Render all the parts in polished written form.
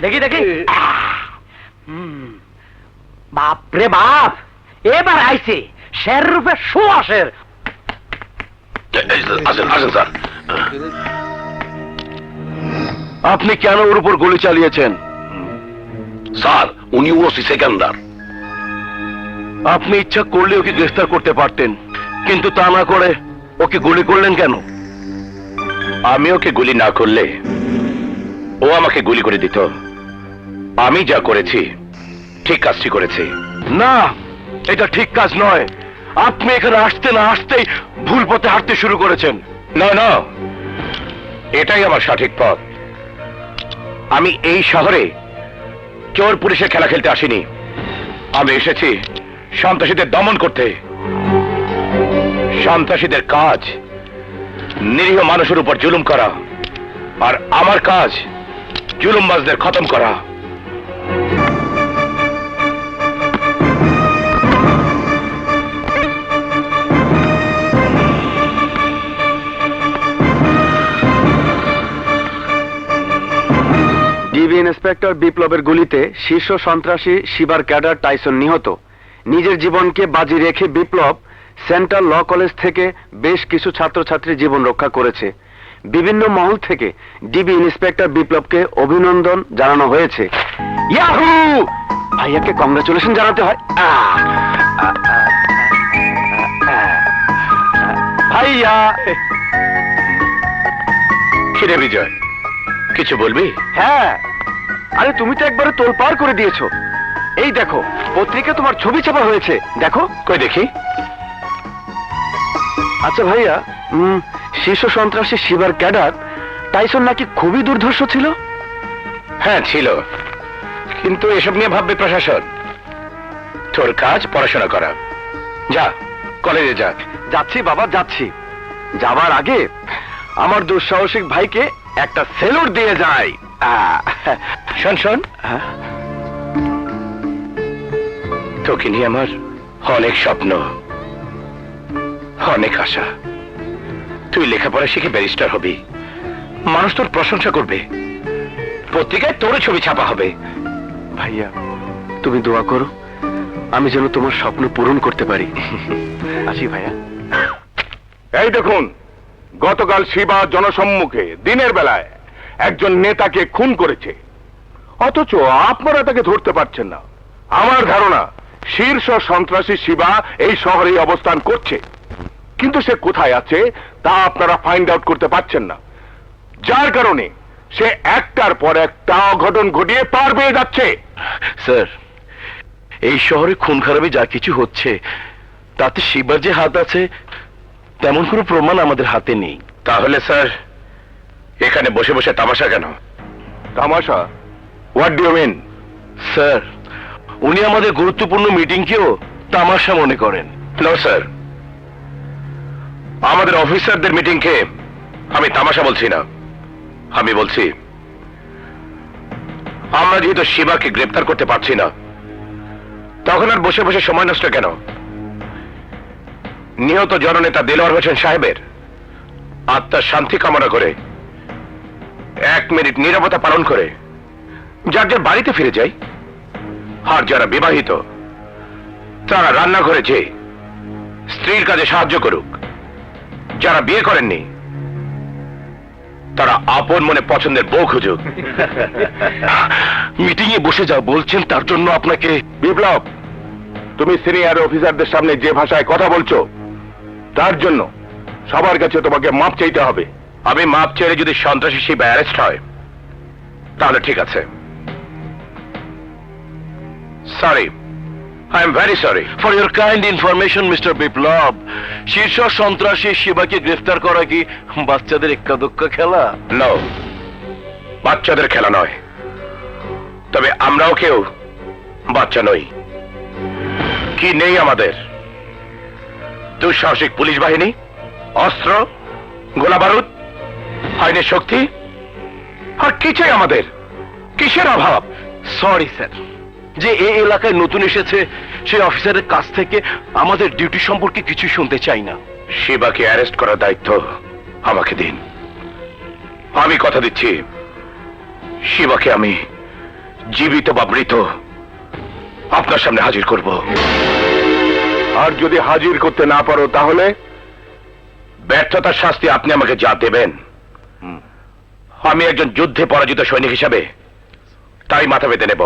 দেখি দেখি বাপ রে বাপ, এবার আইছে শের রূপে সুয়াশের। আসেন আসেন স্যার। আপনি কেন ওর উপর গুলি চালিয়েছেন? স্যার, উনি ওসি সেকেন্ডার। আপনি ইচ্ছা করলে ওকে গ্রেফতার করতে পারতেন, কিন্তু তা না করে ওকে গুলি করলেন কেন? আমি ওকে গুলি না করলে ও আমাকে গুলি করে দিত। আমি যা করেছি ঠিক কাজটি করেছি। না, এটা ঠিক কাজ নয়। আপনি এখানে আসতে না আসতেই ভুল পথে হাঁটতে শুরু করেছেন। না না, এটাই আমার সঠিক পথ। আমি এই শহরে চোর পুলিশের খেলা খেলতে আসিনি। আমি এসেছি সন্ত্রাসীদের দমন করতে। সন্ত্রাসীদের কাজ নিরীহ মানুষের উপর জুলুম করা, আর আমার কাজ জুলুমবাজদের খতম করা। ডিবি ইন্সপেক্টর বিপ্লবের গুলিতে শীর্ষ সন্ত্রাসী শিবার ক্যাডার টাইসন নিহত। নিজের জীবনকে বাজি রেখে বিপ্লব সেন্ট্রাল ল কলেজ থেকে বেশ কিছু ছাত্রছাত্রীর জীবন রক্ষা করেছে। বিভিন্ন মহল থেকে ডিবি ইন্সপেক্টর বিপ্লবকে অভিনন্দন জানানো হয়েছে। ইয়াহু! ভাইয়াকে কংগ্রাচুলেশন জানাতে হয়। ভাইয়া! কিরে বিজয়, কিছু বলবি? হ্যাঁ, আরে তুমি তো একবারে তোলপাড় করে দিয়েছো। এই দেখো, পত্রিকা তোমার ছবি ছাপা হয়েছে, দেখো। কই দেখি। আচ্ছা ভাইয়া, শীর্ষ সন্ত্রাসী শিবার ক্যাডার টাইসন নাকি খুবই দুর্ধর্ষ ছিল? হ্যাঁ ছিল, কিন্তু এসব নিয়ে ভাববে প্রশাসন। তোর কাজ পড়াশোনা করা। যা, কলেজে যা। যাচ্ছি বাবা, যাচ্ছি। যাবার আগে আমার দুঃসাহসিক ভাইকে একটা সেলুট দিয়ে যাই। শোন শোন, তোকে নিয়ে আমার অনেক স্বপ্ন, অনেক আশা। তুই লেখাপড়া শিখে ব্যারিস্টার হবি, মানুষ তোর প্রশংসা করবে, পত্রিকায় তোর ছবি ছাপা হবে। ভাইয়া, তুমি দোয়া করো আমি যেন তোমার স্বপ্ন পূরণ করতে পারি। আসি ভাইয়া। এই দেখুন, গতকাল শিবা জনসম্মুখে দিনের বেলায় একজন নেতাকে খুন করেছে, অথচ আপনারা তাকে ধরতে পারছেন না। আমার ধারণা শীর্ষ সন্ত্রাসী শিবা এই শহরেই অবস্থান করছে, কিন্তু সে কোথায় আছে তা আপনারা ফাইন্ড আউট করতে পারছেন না, যার কারণে সে একটার পর একটা অঘটন ঘটিয়ে পার পেয়ে যাচ্ছে। স্যার, এই শহরে খুন খারাপি যা কিছু হচ্ছে তাতে শিবার যে হাত আছে তেমন কোনো প্রমাণ আমাদের হাতে নেই। তাহলে স্যার এখানে বসে বসে তামাশা কেন? তামাশা? What do you mean? Sir, উনি আমাদের গুরুত্বপূর্ণ মিটিংকেও তামাশা মনে করেন। নো স্যার, আমাদের অফিসারদের মিটিংকে আমি তামাশা বলছি না। আমি বলছি আমরা যেহেতু শিবাকে গ্রেপ্তার করতে পারছি না, তখন আর বসে বসে সময় নষ্ট কেন? নিহত জননেতা দেলোয়ার হোসেন সাহেবের আত্মার শান্তি কামনা করে 1 মিনিট নীরবতা পালন করে যার যার বাড়িতে ফিরে যাই। আর যারা বিবাহিত তারা রান্নাঘরে যেয়ে স্ত্রীর কাজে সাহায্য করুক। যারা বিয়ে করেননি তারা আপন মনে পছন্দের বউ খুঁজুক। মিটিং এ বসে যা বলছেন তার জন্য আপনাকে। বিপ্লব, তুমি সিনিয়র অফিসারদের সামনে যে ভাষায় কথা বলছো তার জন্য সবার কাছে তোমাকে মাপ চাইতে হবে। আমি মাপ চেয়ে যদি সন্ত্রাসী শিবা অ্যারেস্ট হয় তাহলে ঠিক আছে। Sorry, I am very sorry. For your kind information mister Biplab, শীর্ষ সন্ত্রাসী শিবাকে গ্রেফতার করা কি বাচ্চাদের এক্কা দোক্কা খেলা? নো, বাচ্চাদের খেলা নয়। তবে আমরাও কেউ বাচ্চা নই। কি নেই আমাদের? দুঃসাহসিক পুলিশ বাহিনী, অস্ত্র, গোলা বারুদ, আইনের শক্তি, আর কিছুই আমাদের। কিসের অভাব? সরি স্যার, যে এই এলাকায় নতুন এসেছে সেই অফিসারের কাছ থেকে আমাদের ডিউটি সম্পর্কে কিছু শুনতে চাই না। শিবাকে অ্যারেস্ট করার দায়িত্ব আমাকে দিন। আমি কথা দিচ্ছি শিবাকে আমি জীবিত বা মৃত আপনার সামনে হাজির করব। আর যদি হাজির করতে না পারো তাহলে? ব্যর্থতার শাস্তি আপনি আমাকে যা দেবেন, আমি একজন যুদ্ধে পরাজিত সৈনিক হিসাবে তাই মাথা পেতে নেব।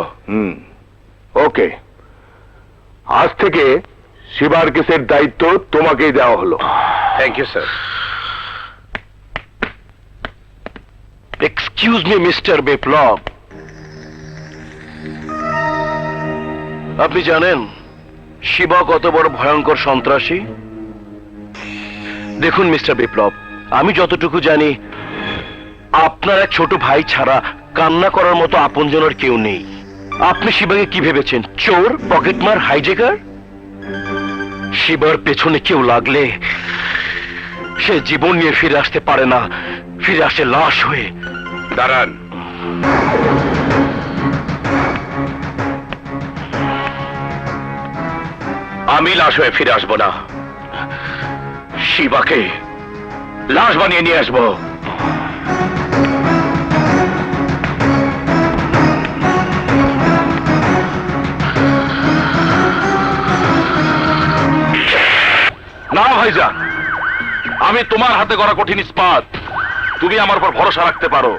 ওকে, আজ থেকে শিবার কেসের দায়িত্ব তোমাকেই দেওয়া হলো। Thank you sir. Excuse me mister Biplab, আপনি জানেন শিবা কত বড় ভয়ঙ্কর সন্ত্রাসী? দেখুন মিস্টার বিপ্লব, আমি যতটুকু জানি আপনার এক ছোট ভাই ছাড়া কান্না করার মতো আপনজনের কেউ নেই। আপনি শিবাকে কি ভেবেছেন? চোর, পকেটমার, হাইজেকার? শিবার পেছনে কেউ লাগলে সে জীবন নিয়ে ফিরে আসতে পারে না, ফিরে আসে লাশ হয়ে। দাঁড়ান, আমি লাশ হয়ে ফিরে আসবো না, শিবাকে লাশ বানিয়ে নিয়ে আসবো। না ভাইজান, আমি তোমার হাতে গড়া কঠিন ইস্পাত, তুমি আমার উপর ভরসা রাখতে পারো।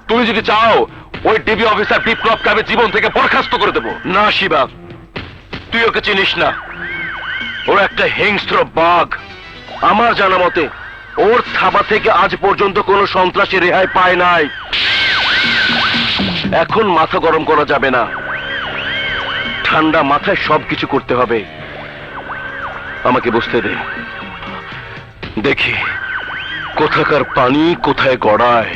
তুমি যদি চাও ওই ডিবি অফিসার বিপ্লবকে আমি জীবন থেকে বরখাস্ত করে দেবো। না শিবা, তুই ওকে চিনিস না, ও একটা হিংস্র বাঘ। আমার জানা মতে ওর থাবা থেকে আজ পর্যন্ত কোনো সন্ত্রাসী রেহাই পায় নাই। এখন মাথা গরম করা যাবে না, ঠান্ডা মাথায় সবকিছু করতে হবে। আমাকে বুঝতে দে, দেখি কোথাকার পানি কোথায় গড়ায়।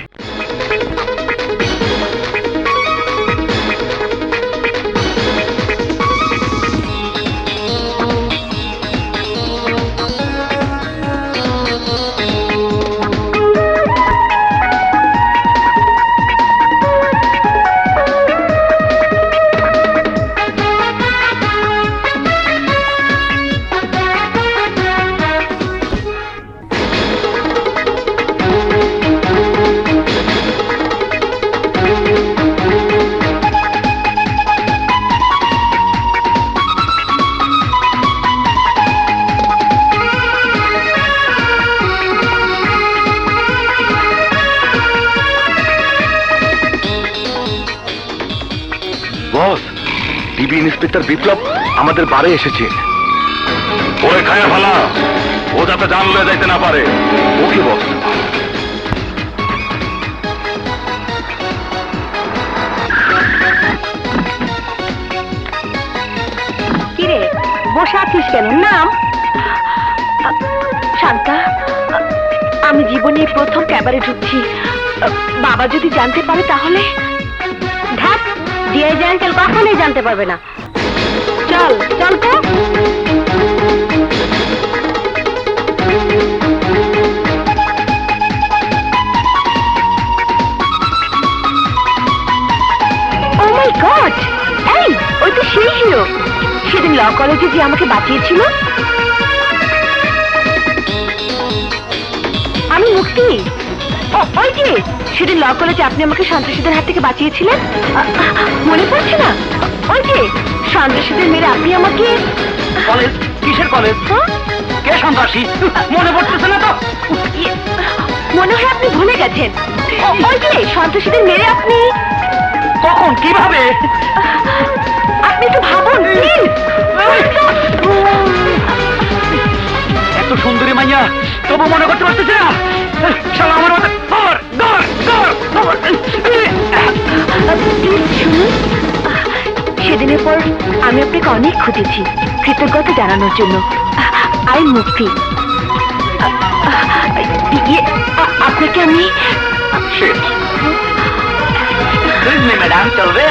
বস, ডিবি ইন্সপেক্টর বিপ্লব আমাদের বারে এসেছে। ওরে খায়া ফেলা, ও যাতে জানলে যাইতে না পারে। ওকে বস। কিরে বসে আছিস কেন? নাম। শান্তা, আমি জীবনে প্রথম ক্যাবারে ঢুকছি। বাবা যদি জানতে পারে তাহলে? ঢাক দিয়ে জানতেল কখনোই জানতে পারবে না। চল চল তো। ও মাই গড, এই ওই তো সেই হিরো সেদিন ল কলেজে যে আমাকে বাঁচিয়েছিল। আমি মুক্তি। ওই যে সেদিন ল কলেজে আপনি আমাকে সন্ত্রাসীদের হাত থেকে বাঁচিয়েছিলেন, মনে পড়ছে না? ওই যে সন্ত্রাসীদের মেরে আপনি আমাকে। কলেজ? কিসের কলেজ? কে সন্ত্রাসী? মনে পড়তেছে না তো? মনে হয় আপনি ভুলে গেছেন। ওই যে সন্ত্রাসীদের মেরে আপনি। কখন? কিভাবে? আপনি তো ভাবুন প্লিজ। এত সুন্দরী মাইয়া তবু মনে করতে পারতেছে না। শালা আমার মতো ধর ধর ধর ধর। প্লিজ শুনুন, সেদিনের পর আমি আপনাকে অনেক খুঁজেছি কৃতজ্ঞতা জানানোর জন্য। আই মুক্তি। আপনাকে আমি। ম্যাডাম চলবে?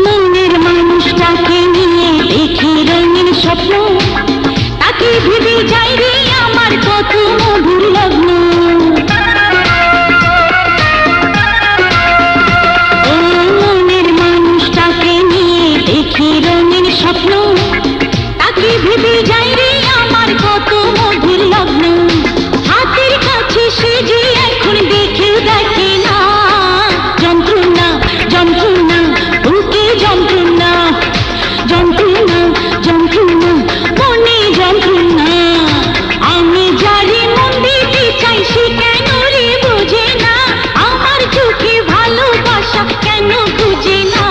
মনের মানুষটাকে নিয়ে দেখি রঙিন স্বপ্ন, তাকে ভেবে যাই রে আমার কত মধুর লগ্ন। ও মনের মানুষটাকে নিয়ে দেখি রঙিন স্বপ্ন, তাকে ভেবে যাই রে আমার কত মধুর লগ্ন। হাতের কাছে সে যে এখন দেখেও দেখে না, যন্ত্রণা যন্ত্রণা বুকে যন্ত্রণা, যন্ত্রণা যন্ত্রণা মনে যন্ত্রণা। আমি যারে মন দিতে চাই সে কেন রে বোঝে না, আমার চোখে ভালোবাসা কেন বুঝে না।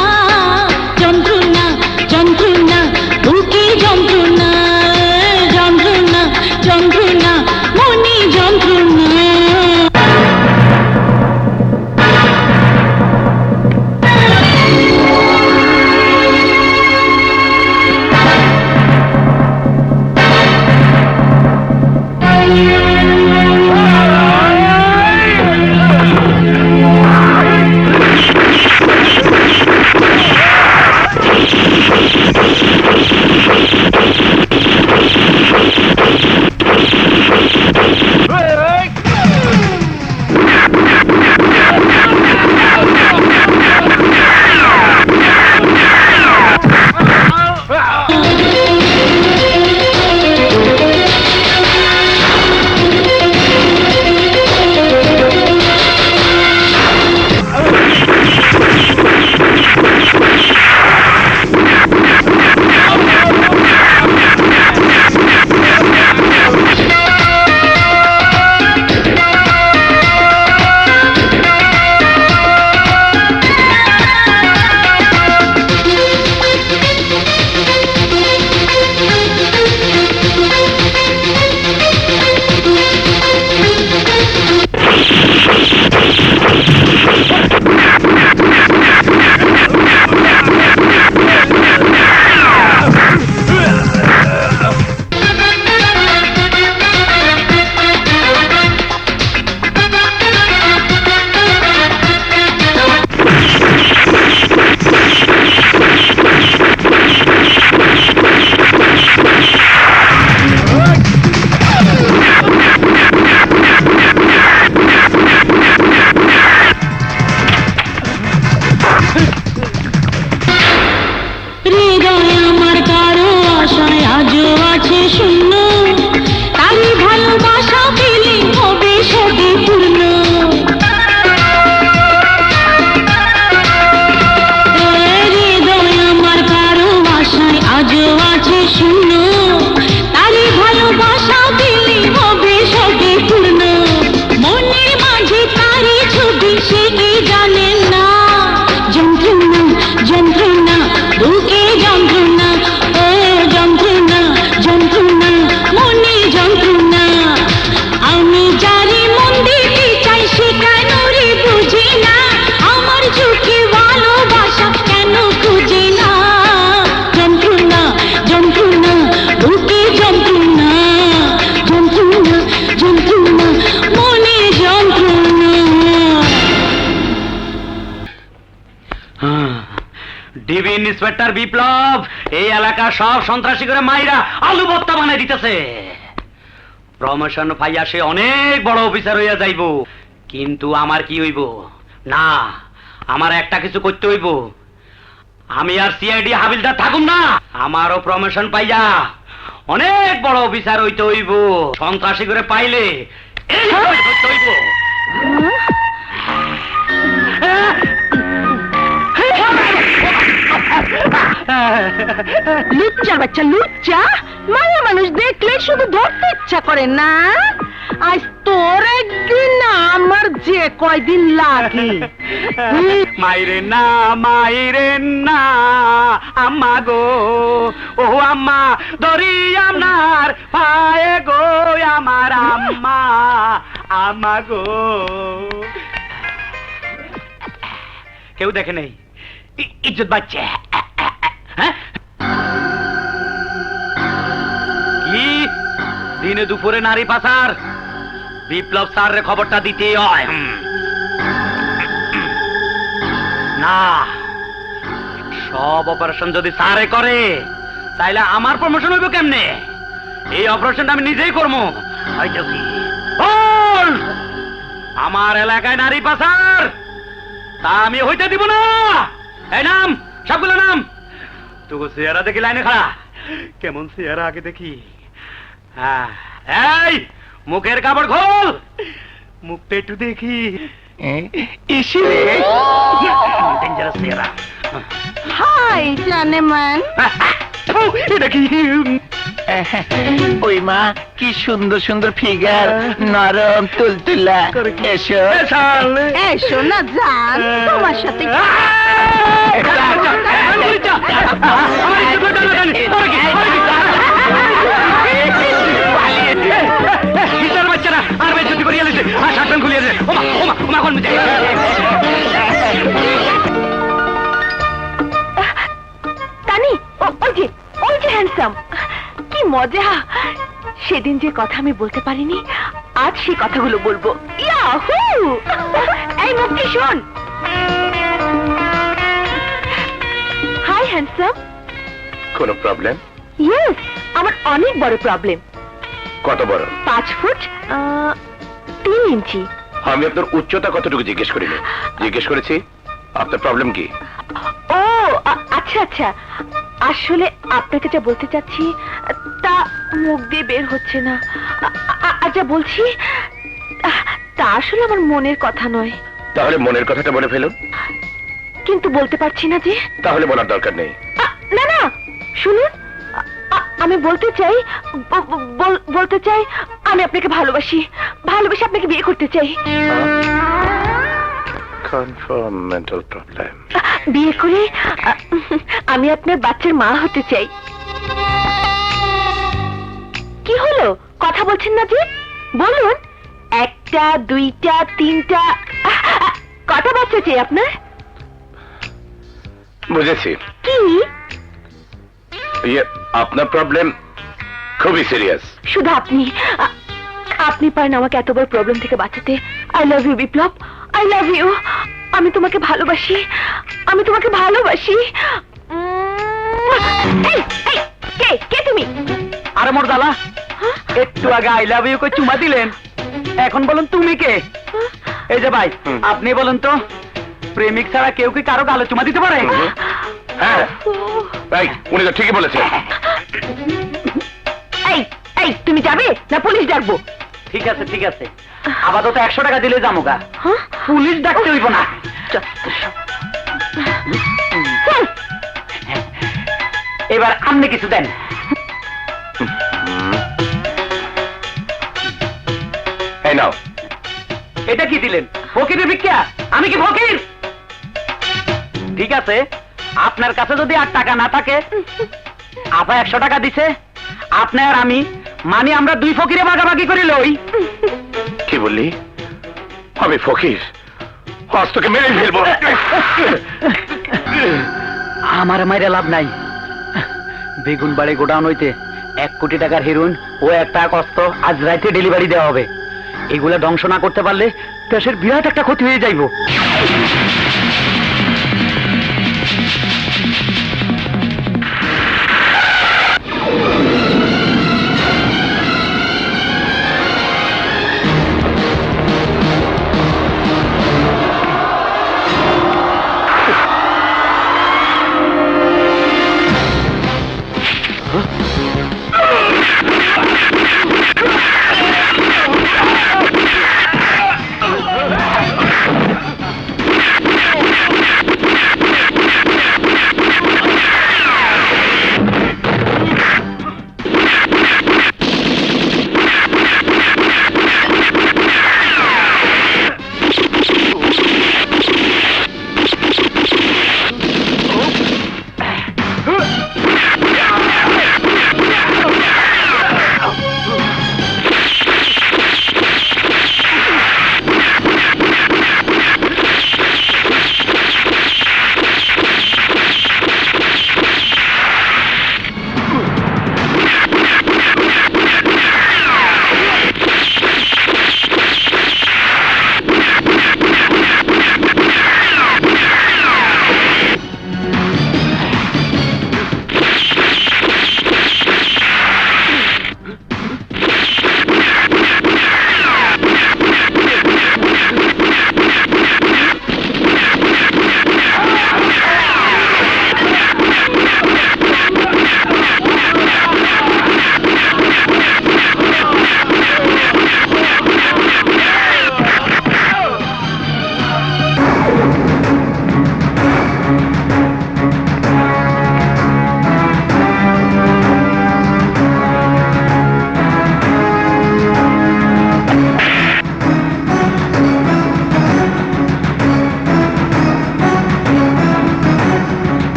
যন্ত্রণা যন্ত্রণা বুকে যন্ত্রণা, যন্ত্রণা যন্ত্রণা মনে যন্ত্রণা। হৃদয় আমার কারো আশায় আজও আছে শূন্য, তারই ভালোবাসা পেলে হবে সবে পূর্ণ। হৃদয় আমার কারো আশায় আজও আছে শূন্য, তারই ভালোবাসা পেলে হবে সবে পূর্ণ। মনের মাঝে তারই ছবি সে কি জানেন না, যন্ত্রণা যন্ত্রণা বুকে যন্ত্রণা, ও যন্ত্রণা যন্ত্রণা মনে যন্ত্রণা। আমি যারে মন দিতে চাই সে কেন রে বুঝে না, আমার চোখে ভালোবাসা কেন খুঁজে না। যন্ত্রণা যন্ত্রণা বুকে যন্ত্রণা, যন্ত্রণা যন্ত্রণা মনে যন্ত্রণা। ডিবি ইন্সপেক্টর বিপ্লব এই এলাকা সব সন্ত্রাসী করে মাইরা আলু ভর্তা বানাই দিতেছে। প্রমোশন পাইয়া সে অনেক বড় অফিসার হইয়া যাইব, কিন্তু আমার কি হইব না, আমার একটা কিছু করতে হইব। আমি আর সিআইডি হাবিলদার থাকুম না, আমারও প্রমোশন পাইয়া অনেক বড় অফিসার হইতে হইব। সন্ত্রাসী করে পাইলে এই করতে হইব। লুচ্চা বাচ্চা লুচ্চা, মায়া মানুষ দেখলে শুধু ধরতে ইচ্ছা করে না। আজ তোর একদিন না আমার যে কয়দিন লাগে মাইরে না আম্মা গো, ও আম্মা ধরি আপনার পায়ে গো, আমার আম্মা গো। কেউ দেখে নেই, ইজ্জত বাচ্চা। হ্যাঁ, কি দিনে দুপুরে নারী পাচার? বিপ্লব স্যারের খবরটা দিতেই হয়। না, সব অপারেশন যদি স্যারে করে তাইলে আমার প্রমোশন হইব কেমনে? এই অপারেশনটা আমি নিজেই করবো। আমার এলাকায় নারী পাচার তা আমি হইতে দিব না। এই নাম, সবগুলো নাম। তোকে চেহারা দেখি লাইনে খাড়া, কেমন চেহারা আগে দেখি। হ্যাঁ, এই মুখের কাপড় খোল, মুখটা একটু দেখি। ডেঞ্জারাস চেহারা। হাই জানেমান, এটা কি? ওই মা, কি সুন্দর সুন্দর ফিগার, নরম তুলতুলা। এসো এই শোনা জান, তোমার সাথে বাচ্চারা আর বেশি করিয়া লিছে, আর শার্ট প্যান্ট খুলিয়ে তানি, ওই যে হ্যান্ডসাম, কি মজা। সেদিন যে কথা আমি বলতে পারিনি, আজ সেই কথাগুলো বলবো। ইয়াহু! এই মুক্তি শোন। Hi handsome. কোনো প্রবলেম? ইয়েস, আমার অনেক বড় প্রবলেম। কত বড়? 5 ফুট 3 ইঞ্চি। আমি আপনার উচ্চতা কতটুকু জিজ্ঞেস করিনি, জিজ্ঞেস করেছি আপনার প্রবলেম কি। ও আচ্ছা আচ্ছা, আসলে আপনাকে যা বলতে চাচ্ছি তা মুখ দিয়ে বের হচ্ছে না। আচ্ছা বলছি, তা আসলে আমার মনের কথা নয়। তাহলে মনের কথাটা বলে ফেলুন। কিন্তু বলতে পারছি না যে। তাহলে বলার দরকার নেই। না না, শুনুন, আমি বলতে চাই, বলতে চাই আমি আপনাকে ভালোবাসি, ভালোবেসে আপনাকে বিয়ে করতে চাই। Confirm mental problem. বিয়ে করে আমি আপনার বাচ্চার মা হতে চাই। কি হলো, কথা বলছেন না যে? বলুন, 1টা 2টা 3টা কটা বাচ্চা চাই আপনার? বুঝেছি। কি? আপনার প্রবলেম খুবই সিরিয়াস। শুধু আপনি পারেন আমাকে এত বড় প্রবলেম থেকে বাঁচাতে। I love you Biplab, I love you. আমি তোমাকে ভালোবাসি, আমি তোমাকে ভালোবাসি। কে তুমি? আরে মোর দালা, একটু আগে আই লাভ ইউ কই চুমা দিলেন, এখন বলুন তুমি কে? এই যে ভাই, আপনি বলুন তো, প্রেমিক ছাড়া কেউ কি কারো গালে চুমা দিতে পারে? হ্যাঁ, তাই উনি তো ঠিকই বলেছেন। এই তুমি যাবে না পুলিশ ডাকবো? ঠিক আছে ঠিক আছে, আপাতত 100 টাকা দিলে যামুগা, পুলিশ ডাকতে হইব না। এবার আপনি কিছু দেন। এই নাও। এটা কি দিলেন? ফকিরের ভিক্ষা? আমি কি ফকির? ঠিক আছে, আপনার কাছে যদি আর টাকা না থাকে, আপা 100 টাকা দিছে, আপনি আর আমি মানে আমরা 2 ফকিরে ভাগাভাগি করে লই। কি বললি? আমি ফকির? হস্তকে মেরে ফেলবো। আমার মাইরে লাভ নাই। বেগুন বাড়ি গোডাউন হইতে 1 কোটি টাকার হেরোইন ও 1 টাকা অস্ত্র আজ রাতে ডেলিভারি দেওয়া হবে। এগুলা ধ্বংস না করতে পারলে দেশের বিরাট একটা ক্ষতি হয়ে যাইব।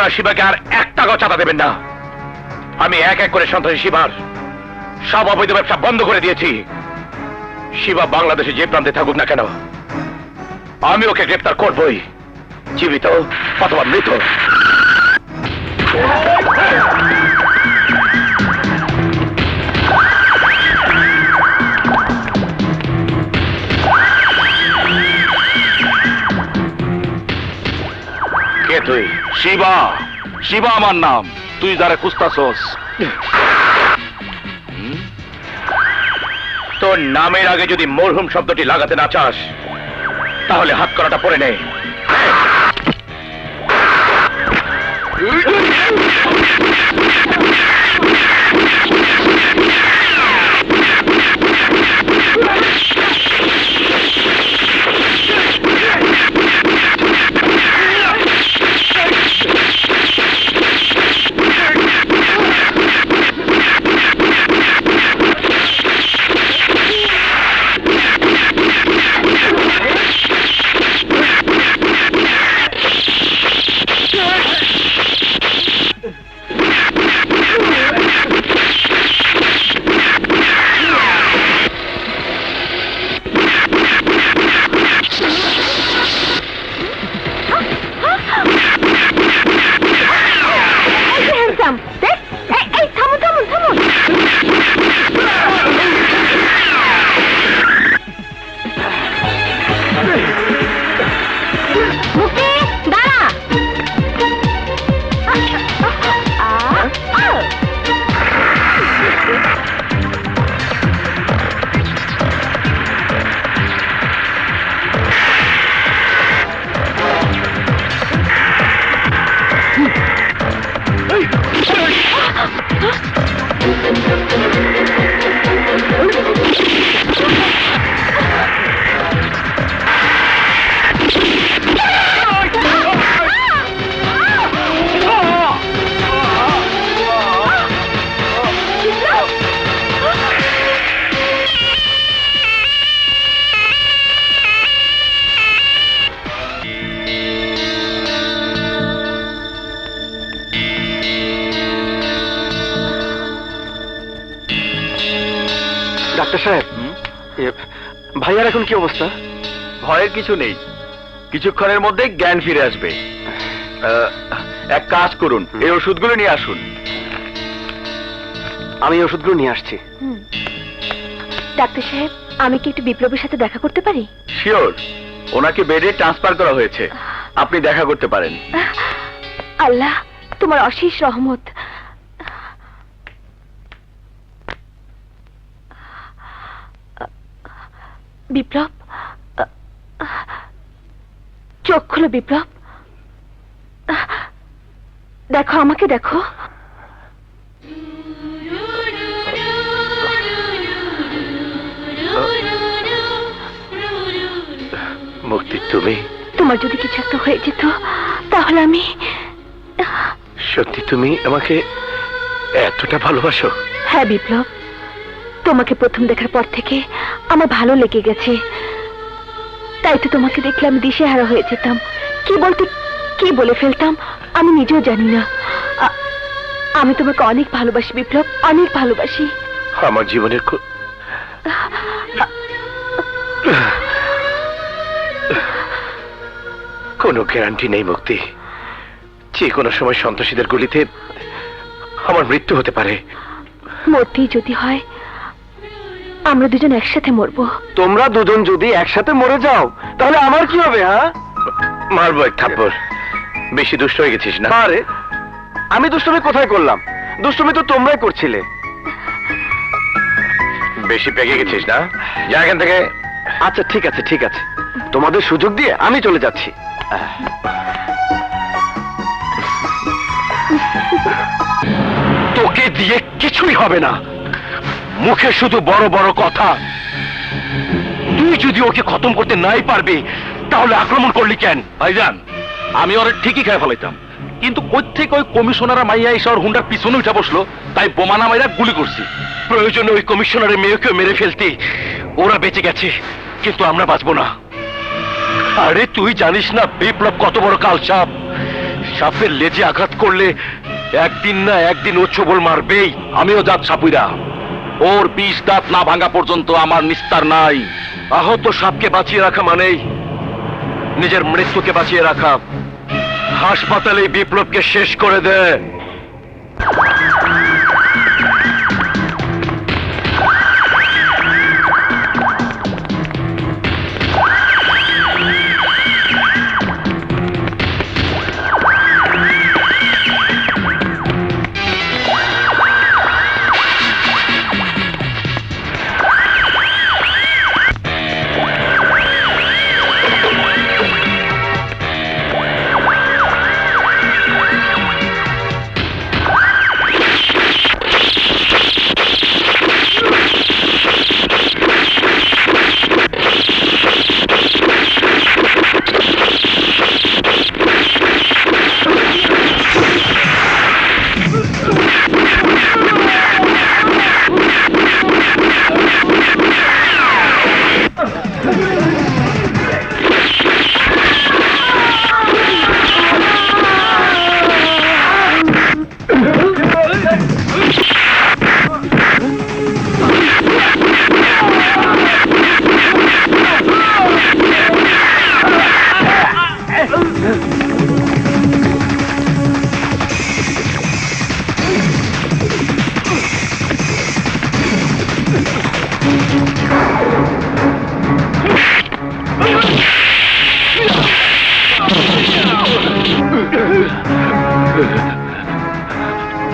আপনার শিবাকে আর এক টাকাও চাঁদা দেবেন না। আমি এক এক করে সন্ত্রাসী শিবার সব অবৈধ ব্যবসা বন্ধ করে দিয়েছি। শিবা বাংলাদেশে যে প্রান্তে থাকুক না কেন, আমি ওকে গ্রেপ্তার করবই, জীবিত অথবা মৃত। কে তুই? শিবা, শিবা আমার নাম। তুই যারা খুঁজতাছস, তোর নামের আগে যদি মরহুম শব্দটি লাগাতে না চাস, তাহলে হাত করাটা পড়ে নে। ডাক্তার সাহেব, ভাইয়ার এখন কি অবস্থা? ভয়ের কিছু নেই, কিছুক্ষণের মধ্যে জ্ঞান ফিরে আসবে। এক কাজ করুন, এই ওষুধগুলো নিয়ে আসুন। আমি এই ওষুধগুলো নিয়ে আসছি। ডাক্তার সাহেব, আমি কি একটু বিপ্লবের সাথে দেখা করতে পারি? শিওর, ওনাকে বেডে ট্রান্সফার করা হয়েছে, আপনি দেখা করতে পারেন। আল্লাহ তোমার অশেষ রহমত। বিপ্লব, চোখ খুলো বিপ্লব, দেখো আমাকে দেখো। মুক্তি, তুমি? তোমার যদি কিছু একটা হয়ে যেত তাহলে আমি... সত্যি তুমি আমাকে এতটা ভালোবাসো? হ্যাঁ বিপ্লব, তোমাকে প্রথম দেখার পর থেকে আমার ভালো লেগে গেছে। তাই তো তোমাকে দেখলে আমি দিশেহারা হয়ে যেতাম, কি বলে ফেলতাম আমি নিজেও জানি না। আমি তোমাকে অনেক ভালোবাসি বিপ্লব, অনেক ভালোবাসি। আমার জীবনের কোনো গ্যারান্টি নেই মুক্তি, যে কোনো সময় সন্ত্রাসীদের গুলিতে আমার মৃত্যু হতে পারে। মরতেই যদি হয় আমরা দুজন একসাথে মরবো। তোমরা দুজন যদি একসাথে মরে যাও তাহলে আমার কি হবে? হ্যাঁ, মারবো এক থাপ্পড়। বেশি দুষ্ট হয়ে গেছিস না? আরে আমি দুষ্টুমি কোথায় করলাম? দুষ্টুমি তো তোমরাই করছিলে। বেশি পেকে গেছিস না? যা এখান থেকে। আচ্ছা ঠিক আছে, ঠিক আছে, তোমাদের সুযোগ দিয়ে আমি চলে যাচ্ছি। তোকে দিয়ে কিছুই হবে না, মুখে শুধু বড় বড় কথা। তুই যদি ওকে খতম করতে নাই পারবি তাহলে আক্রমণ করলি কেন? ভাইজান, আমি ওর ঠিকই খেয়ে ফেলাইতাম, কিন্তু কোত্থেকে ওই কমিশনার মাইয়া এসে ওর হুন্ডার পিছনে উঠে বসলো, তাই বোমা না মাইরা গুলি করছি। প্রয়োজনে ওই কমিশনারের মেয়েকেও মেরে ফেলতে ওরা বেঁচে গেছে, কিন্তু আমরা বাঁচবো না। আরে তুই জানিস না বিপ্লব কত বড় কালসাপ? সাপের লেজে আঘাত করলে একদিন না একদিন ও ছোবল মারবেই। আমিও জাত সাপুইরা, ওর বিষ দাঁত না ভাঙা পর্যন্ত আমার নিস্তার নাই। আহত সাপকে বাঁচিয়ে রাখা মানেই নিজের মৃত্যুকে বাঁচিয়ে রাখা। হাসপাতালে বিপ্লবকে শেষ করে দে।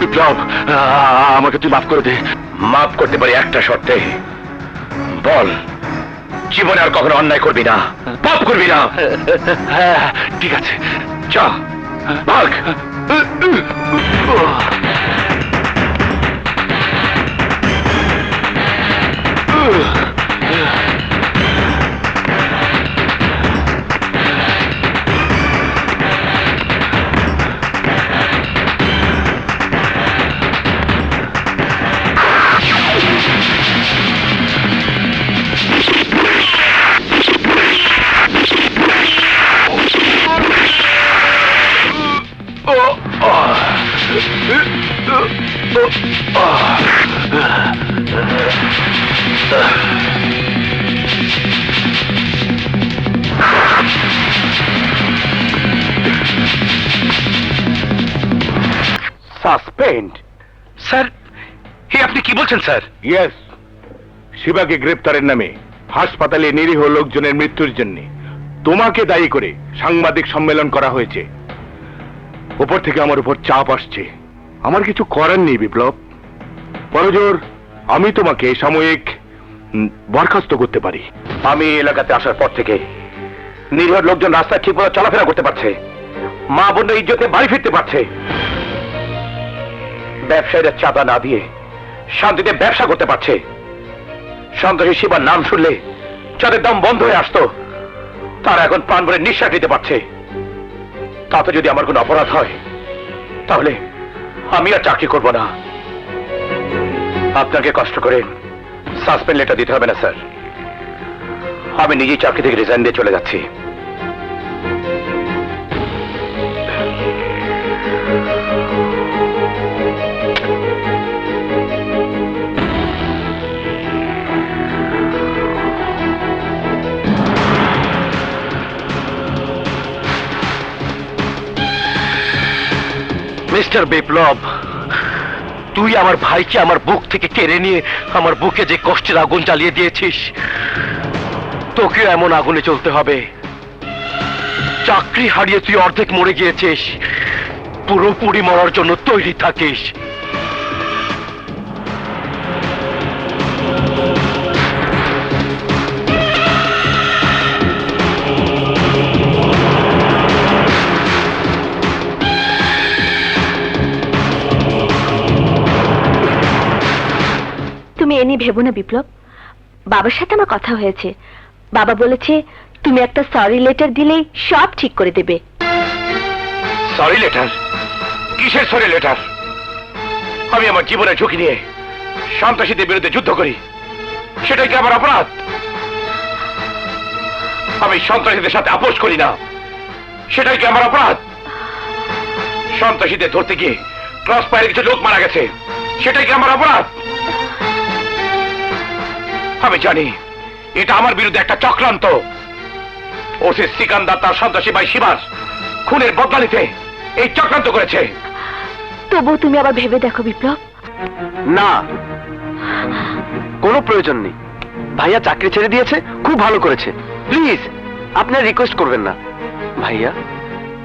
বিপ্লব, আমাকে তুই মাফ করে দে। মাফ করতে পারি একটা শর্তে। বল, জীবনে আর কখনো অন্যায় করবি না, পাপ করবি না। হ্যাঁ ঠিক আছে, চল ভাগ। সাসপেন্ড? স্যার, হে আপনি কি বলছেন স্যার? ইয়েস, শিবাকে গ্রেপ্তারের নামে হাসপাতালে নিরীহ লোকজনের মৃত্যুর জন্য তোমাকে দায়ী করে সাংবাদিক সম্মেলন করা হয়েছে। উপর থেকে আমার উপর চাপ আসছে, আমার কিছু করার নেই বিপ্লব। পরজোর আমি তোমাকে সাময়িক বরখাস্ত করতে পারি। আমি এলাকাতে আসার পর থেকে নিরীহ লোকজন রাস্তায় ঠিকমতো চলাফেরা করতে পারছে, মা বোনের ইজ্জতে বাড়ি ফিরতে পারছে। ব্যবসায়ীরা চাঁদা না দিয়ে শান্তিতে ব্যবসা করতে পারছে। সন্ত্রাসী শিবার নাম শুনলে যাদের দাম বন্ধ হয়ে আসতো, তারা এখন প্রাণ ভরে নিঃশ্বাস নিতে পারছে। তাতে যদি আমার কোনো অপরাধ হয়, তাহলে আমি আর চাকরি করব না। আপনাকে কষ্ট করে সাসপেন্ড লেটার দিতে হবে না স্যার, আমি নিজেই চাকরি থেকে রিজাইন দিয়ে চলে যাচ্ছি। মিস্টার বিপ্লব, তুই আমার ভাইকে আমার বুক থেকে কেড়ে নিয়ে আমার বুকে যে কষ্টের আগুন জ্বালিয়ে দিয়েছিস, তোকে এমন আগুনে চলতে হবে। চাকরি হারিয়ে তুই অর্ধেক মরে গিয়েছিস, পুরোপুরি মরার জন্য তৈরি থাকিস। তুমি এ নিয়ে ভেবো না বিপ্লব, বাবার সাথে আমার কথা হয়েছে। বাবা বলেছে তুমি একটা সরি লেটার দিলেই সব ঠিক করে দেবে। Sorry letter? কিসের সরি লেটার? আমি আমার জীবনের ঝুঁকি নিয়ে সন্ত্রাসীদের বিরুদ্ধে যুদ্ধ করি, সেটাই কি আমার অপরাধ? আমি সন্ত্রাসীদের সাথে আপোষ করি না, সেটাই কি আমার অপরাধ? সন্ত্রাসীদের ধরতে গিয়ে ক্রস ফায়ারে কিছু লোক মারা গেছে, সেটাই কি আমার অপরাধ? আমি জানি এটা আমার বিরুদ্ধে একটা চক্রান্ত। ওসি সিকান্দার তার সন্ত্রাসী ভাই শিবাস খুনের বদলা নিতে এই চক্রান্ত করেছে। তবুও তুমি আবার ভেবে দেখো বিপ্লব। না, কোনো প্রয়োজন নেই। ভাইয়া চাকরি ছেড়ে দিয়েছে, খুব ভালো করেছে। প্লিজ আপনি রিকোয়েস্ট করবেন না। ভাইয়া,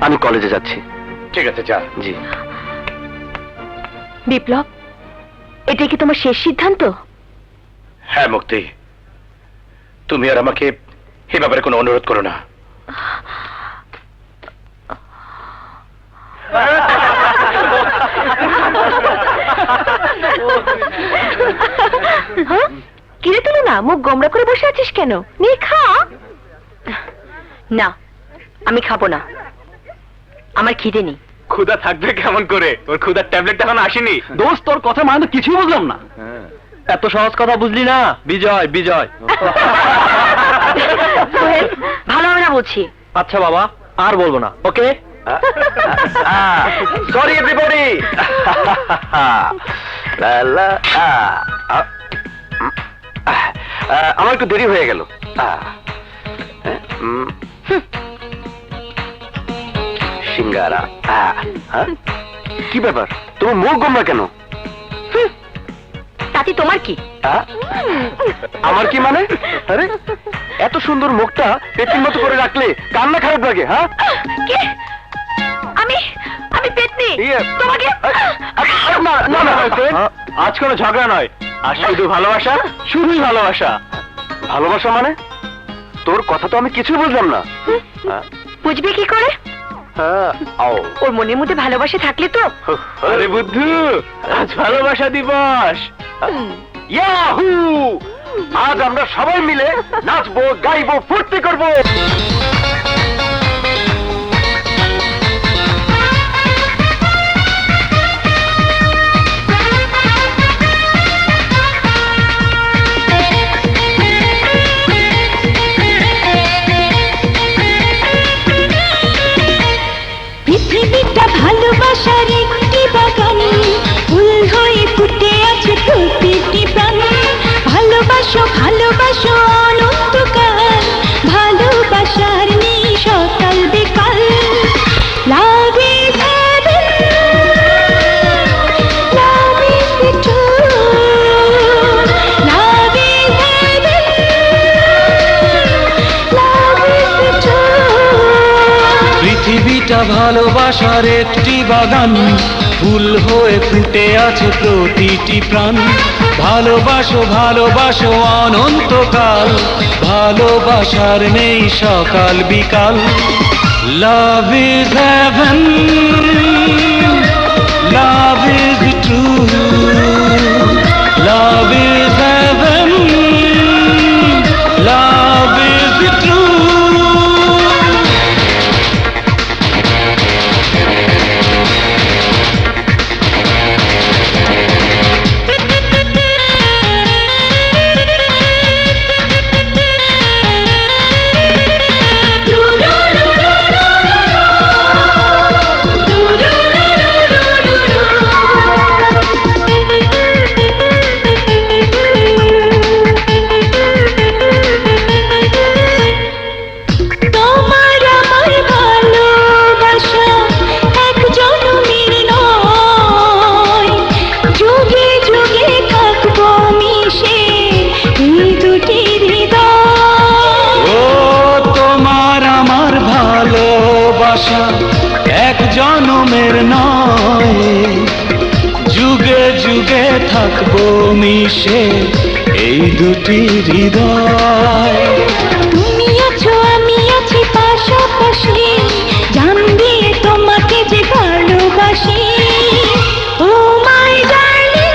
আমি কলেজে যাচ্ছি। ঠিক আছে, যা। জি। বিপ্লব, এটা কি তোমার শেষ সিদ্ধান্ত? হ্যাঁ মুক্তি, তুমি আর আমাকে এ ব্যাপারে কোনো অনুরোধ করো না। হ্যাঁ? কিরে তুলো না, মুখ গোমড়া করে বসে আছিস কেন? নিয়ে খা। না, আমি খাবো না, আমার খিদে নেই। ক্ষুধা থাকবে কেমন করে? ওর ক্ষুধার ট্যাবলেট এখন আসেনি। দোস্ত, তোর কথা মানে তো কিছুই বুঝলাম না। এত সহজ কথা বুঝলি না? বিজয়, বিজয়। সোহেল, ভালো হবে না বলছি। আচ্ছা বাবা, আর বলবো না। ওকে। Sorry everybody. আমার একটু দেরি হয়ে গেল। সিঙ্গারা। কি ব্যাপার, তোমার মুখ গোমরা কেন? তাতে তোমার কি? আমার কি মানে? আরে এত সুন্দর মুখটা পেটির মতো করে রাখলে কান্না খারাপ লাগে? হ্যাঁ, কি? আমি আমি পেতনি তোমাকে? না না না, আজ কোনো ঝগড়া নয়, আর শুধু ভালোবাসা, শুধুই ভালোবাসা। ভালোবাসা মানে? তোর কথা তো আমি কিছু বুঝলাম না। বুঝবে কি করে? ওর মনের মধ্যে ভালোবাসা থাকলে তো। আরে বুদ্ধু, আজ ভালোবাসা দিবস। ইয়াহু! আজ আমরা সবাই মিলে নাচবো, গাইবো, ফুর্তি করবো। পৃথিবীটা ভালোবাসার একটি বাগান, ফুল হয়ে ফুটে আছে প্রতিটি প্রাণ। ভালোবাসো ভালোবাসো অনন্তকাল, ভালোবাসার নেই সকাল বিকাল। Love is haven, love is true, love is haven, love is true. পৃথিবীটা ভালোবাসার একটি বাগান, ফুল হয়ে ফুটে আছে প্রতিটি প্রাণ। ভালোবাসো ভালোবাসো অনন্তকাল, ভালোবাসার নেই সকাল বিকাল। Love is haven, love is true, love is haven, love is true. তোমার আমার ভালোবাসা এক জনমের নয়, যুগে যুগে থাকবো মিশে এই দুটি হৃদয়। ও তোমার আমার ভালোবাসা এক জনমের নয়, যুগে যুগে থাকবো মিশে এই দুটি হৃদয়। তুমি আছো আমি আছি পাশাপাশি, জান দিয়ে তোমাকে যে ভালোবাসি। Oh my darling,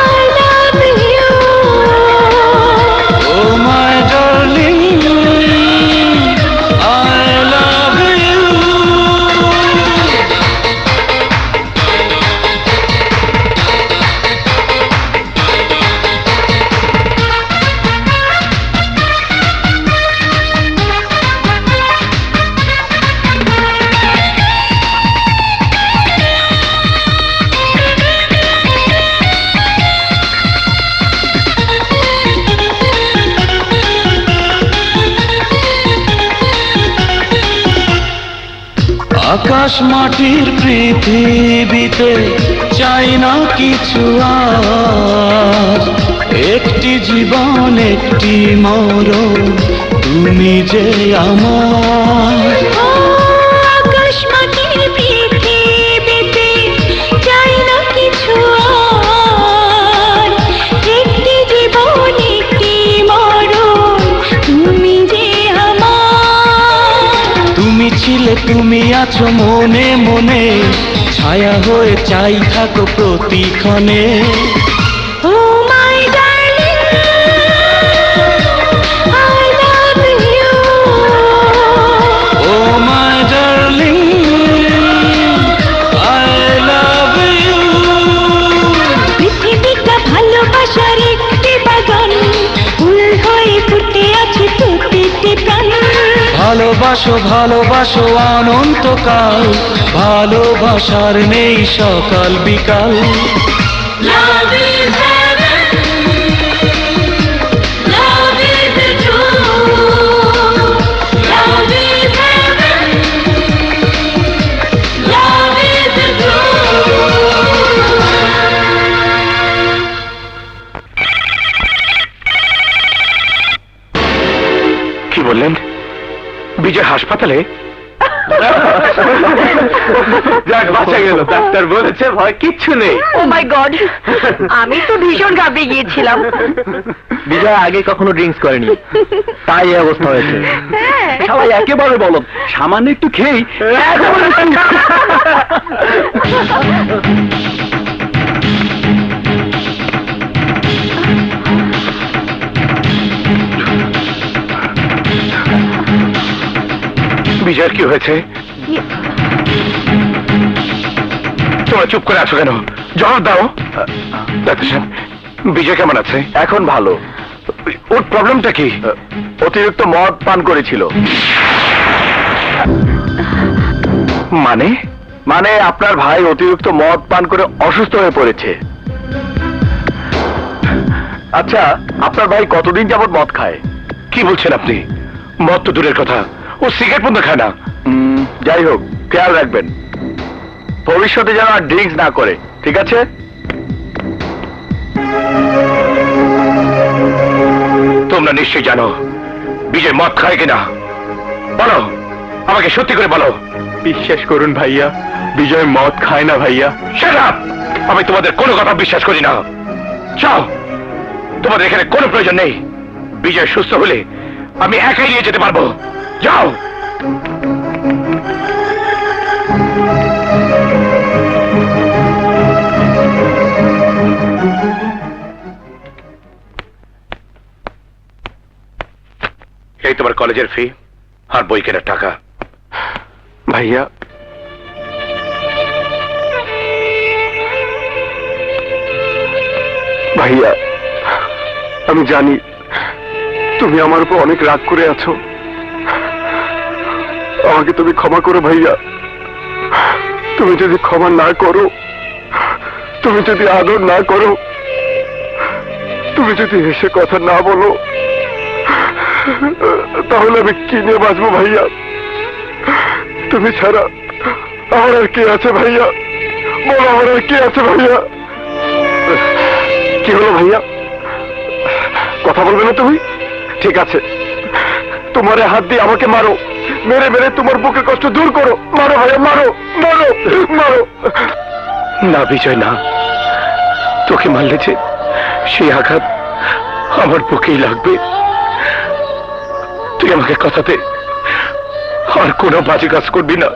I love you. Oh my darling, I love you. আকাশ মাটির পৃথিবীতে চাই না কিছু আর, একটি জীবন একটি মরণ, তুমি যে আমার। আকাশ মাটির পৃথিবীতে চাই না কিছু আর, একটি জীবন একটি মরণ, তুমি যে আমার। তুমি ছিলে, তুমি আছো মনে মনে, ছায়া হয়ে চাই থাকো প্রতিক্ষণে। Oh my darling, I love you. Oh my darling, I love you. পৃথিবীটা ভালোবাসার একটি বাগান, ফুল হয়ে ফুটে আছে প্রতিটি প্রাণ। ভালোবাসো ভালোবাসো অনন্তকাল, ভালোবাসার নেই সকাল বিকাল। Love is heaven, love is true. Love is heaven, love is true. কি বললেন? বিজয় হাসপাতালে? যাক, বাঁচা গেল। ডাক্তার বলেছে ভয় কিচ্ছু নেই। ও মাই গড, আমি তো ভীষণ ঘাবড়ে গিয়েছিলাম। বিজয় আগে কখনো ড্রিঙ্কস করেনি, তাই এই অবস্থা হয়েছে। হ্যাঁ। সবাই একেবারে বলো, সামান্য একটু খেয়েই বিজয়ের কি হয়েছে? তোমরা চুপ করে আছো কেন? জবাব দাও। ডাক্তার সাহেব, বিজয় কেমন আছে? এখন ভালো। ওর প্রবলেমটা কি? অতিরিক্ত মদ পান করেছিল। মানে? মানে আপনার ভাই অতিরিক্ত মদ পান করে অসুস্থ হয়ে পড়েছে। আচ্ছা, আপনার ভাই কতদিন যাবত মদ খায়? কি বলছেন আপনি? মদ তো দূরের কথা, ও সিগারেট পর্যন্ত খায় না। যাই হোক, খেয়াল রাখবেন ভবিষ্যতে যেন আর ড্রিঙ্কস না করে, ঠিক আছে? তোমরা নিশ্চয়ই জানো বিজয় মদ খায় কিনা। বলো, আমাকে সত্যি করে বলো। বিশ্বাস করুন ভাইয়া, বিজয় মদ খায় না ভাইয়া। Shut up! আমি তোমাদের কোনো কথা বিশ্বাস করি না। যাও, তোমাদের এখানে কোনো প্রয়োজন নেই। বিজয় সুস্থ হলে আমি একাই নিয়ে যেতে পারবো। যাও। এই তোমার কলেজের ফি আর বই কেনার টাকা। ভাইয়া, ভাইয়া আমি জানি তুমি আমার উপর অনেক রাগ করে আছো। আমাকে তুমি ক্ষমা করো ভাইয়া। তুমি যদি ক্ষমা না করো, তুমি যদি আদর না করো, তুমি যদি হেসে কথা না বলো, তাহলে আমি কি নিয়ে বাঁচবো ভাইয়া? তুমি ছাড়া আমার আর কে আছে ভাইয়া? বলো, আমার আর কে আছে ভাইয়া? কি হলো ভাইয়া, কথা বলবে না তুমি? ঠিক আছে, তোমারে হাত দিয়ে আমাকে মারো, মেরে মেরে তোমার বুকের কষ্ট দূর করো। মারো ভাইয়া, মারো মারো মারো। না বিজয়, না, তোকে মারলে যে সেই আঘাত আমার বুকেই লাগবে। তুই আমাকে কথা দে, আর কোনো বাজে কাজ করবি না,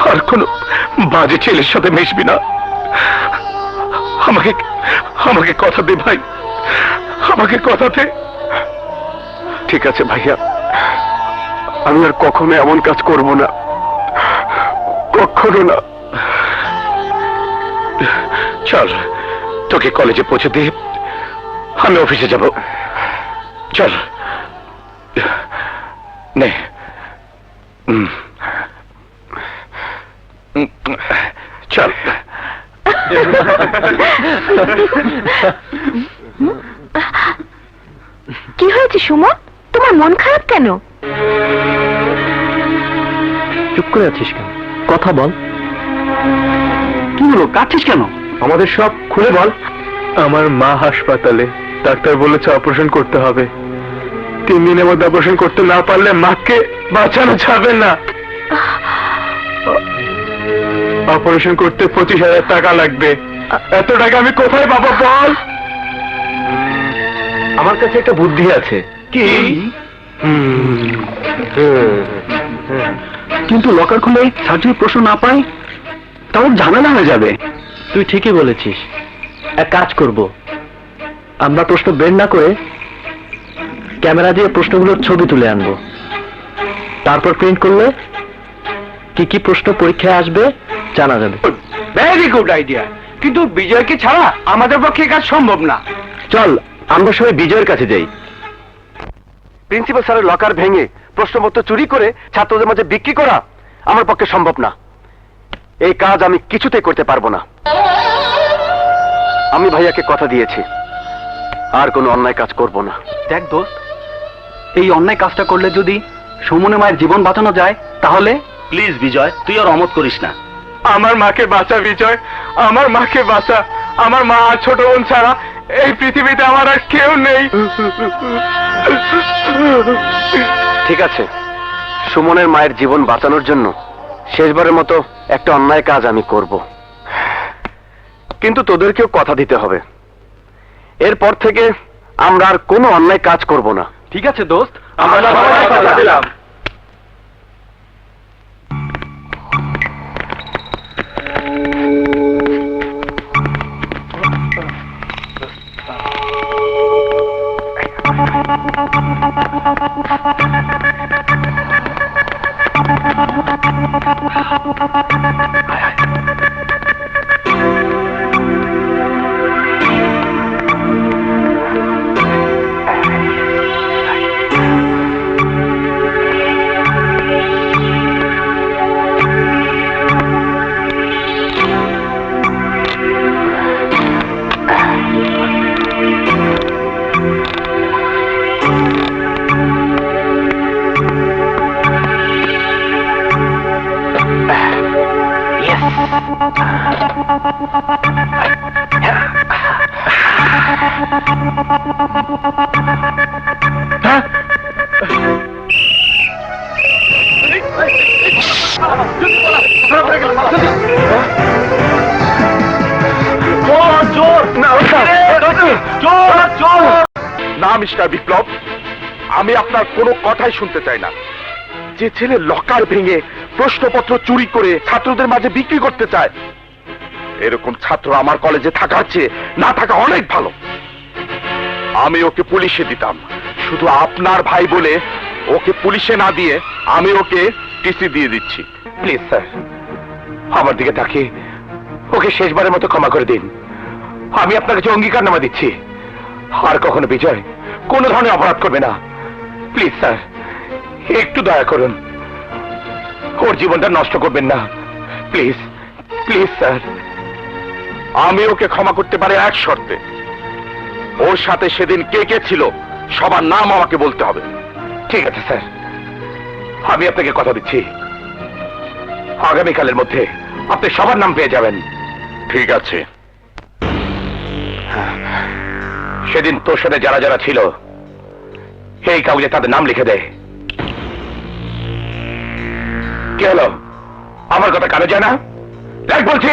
আর কোনো বাজে ছেলের সাথে মিশবি না। আমাকে আমাকে কথা দে ভাই, আমাকে কথা দে। ঠিক আছে ভাইয়া, আমি আর কখনো এমন কাজ করব না, কখনো না। চল, তোকে কলেজে পৌঁছে দিয়ে আমি অফিসে যাব। চল নে। চল। কি হয়েছে সুমন, তোমার মন খারাপ কেন? চুপ করে আছিস কেন? কথা বল। কি হলো, কাঁদছিস কেন? আমাদের সব খুলে বল। আমার মা হাসপাতালে, ডাক্তার বলেছে অপারেশন করতে হবে। 3 দিনের মধ্যে অপারেশন করতে না পারলে মাকে বাঁচানো যাবে না। অপারেশন করতে 25,000 টাকা লাগবে। এত টাকা আমি কোথায় পাবো বল? আমার কাছে একটা বুদ্ধি আছে। কি? কিন্তু লকার খুলে সার্জারি প্রশ্ন না পাই তাও ঝামেলা হয়ে যাবে। তুই ঠিকই বলেছিস, এক কাজ করব, আমরা প্রশ্ন বের না করে ক্যামেরা দিয়ে প্রশ্নগুলোর ছবি তুলে আনবো, তারপর প্রিন্ট করলে কি কি প্রশ্ন পরীক্ষায় আসবে জানা যাবে। ভেরি গুড আইডিয়া, কিন্তু বিজয়কে ছাড়া আমাদের পক্ষে কাজ সম্ভব না। চল আমরা সবাই বিজয়ের কাছে যাই। প্রিন্সিপাল স্যারের লকার ভেঙে প্রশ্নপত্র চুরি করে ছাত্রদের মাঝে বিক্রি করা আমার পক্ষে সম্ভব না। এই কাজ আমি কিছুতেই করতে পারবো না। আমি ভাইয়াকে কথা দিয়েছি, আর কোনো অন্যায় কাজ করব না। দেখ দোস্ত, এই অন্যায় কাজটা করলে যদি সুমনের মায়ের জীবন বাঁচানো যায় তাহলে প্লিজ বিজয়, তুই আর অমত করিস না। আমার মাকে বাঁচা বিজয়, আমার মাকে বাঁচা। আমার মা আর ছোট বোন ছাড়া এই পৃথিবীতে আমার আর কেউ নেই। ঠিক আছে, সুমনের মায়ের জীবন বাঁচানোর জন্য শেষবারের মতো একটা অন্যায় কাজ আমি করব, কিন্তু তোদেরকেও কথা দিতে হবে, এরপর থেকে আমরা আর কোনো অন্যায় কাজ করব না। ঠিক আছে দোস্ত, আমরা কথা দিলাম। না মিস্টার বিপ্লব, আমি আপনার কোনো কথাই শুনতে চাই না। যে ছেলে লকার ভেঙে প্রশ্নপত্র চুরি করে ছাত্রদের মাঝে বিক্রি করতে চায়, এরকম ছাত্র আমার কলেজে থাকার চেয়ে না থাকা অনেক ভালো। আমি ওকে পুলিশে দিতাম, শুধু আপনার ভাই বলে ওকে পুলিশে না দিয়ে আমি ওকে টিসি দিয়ে দিচ্ছি। প্লিজ স্যার, আমার দিকে তাকিয়ে ওকে শেষবারের মতো ক্ষমা করে দিন। আমি আপনার কাছে অঙ্গীকারনামা দিচ্ছি, আর কখনো বিজয় কোনো ধরনের অপরাধ করবে না। প্লিজ স্যার, একটু দয়া করুন, ওর জীবনটা নষ্ট করবেন না। Please please sir. আমি ওকে ক্ষমা করতে পারি এক শর্তে, ওর সাথে সেদিন কে কে ছিল সবার নাম আমাকে বলতে হবে। ঠিক আছে স্যার, আমি আপনাকে কথা দিচ্ছি, আগামীকালের মধ্যে আপনি সবার নাম পেয়ে যাবেন। ঠিক আছে। সেদিন তোর সাথে যারা যারা ছিল এই কাগজে তাদের নাম লিখে দেয়। কি হলো, আমার কথা কানে যায় না? দেখ বলছি।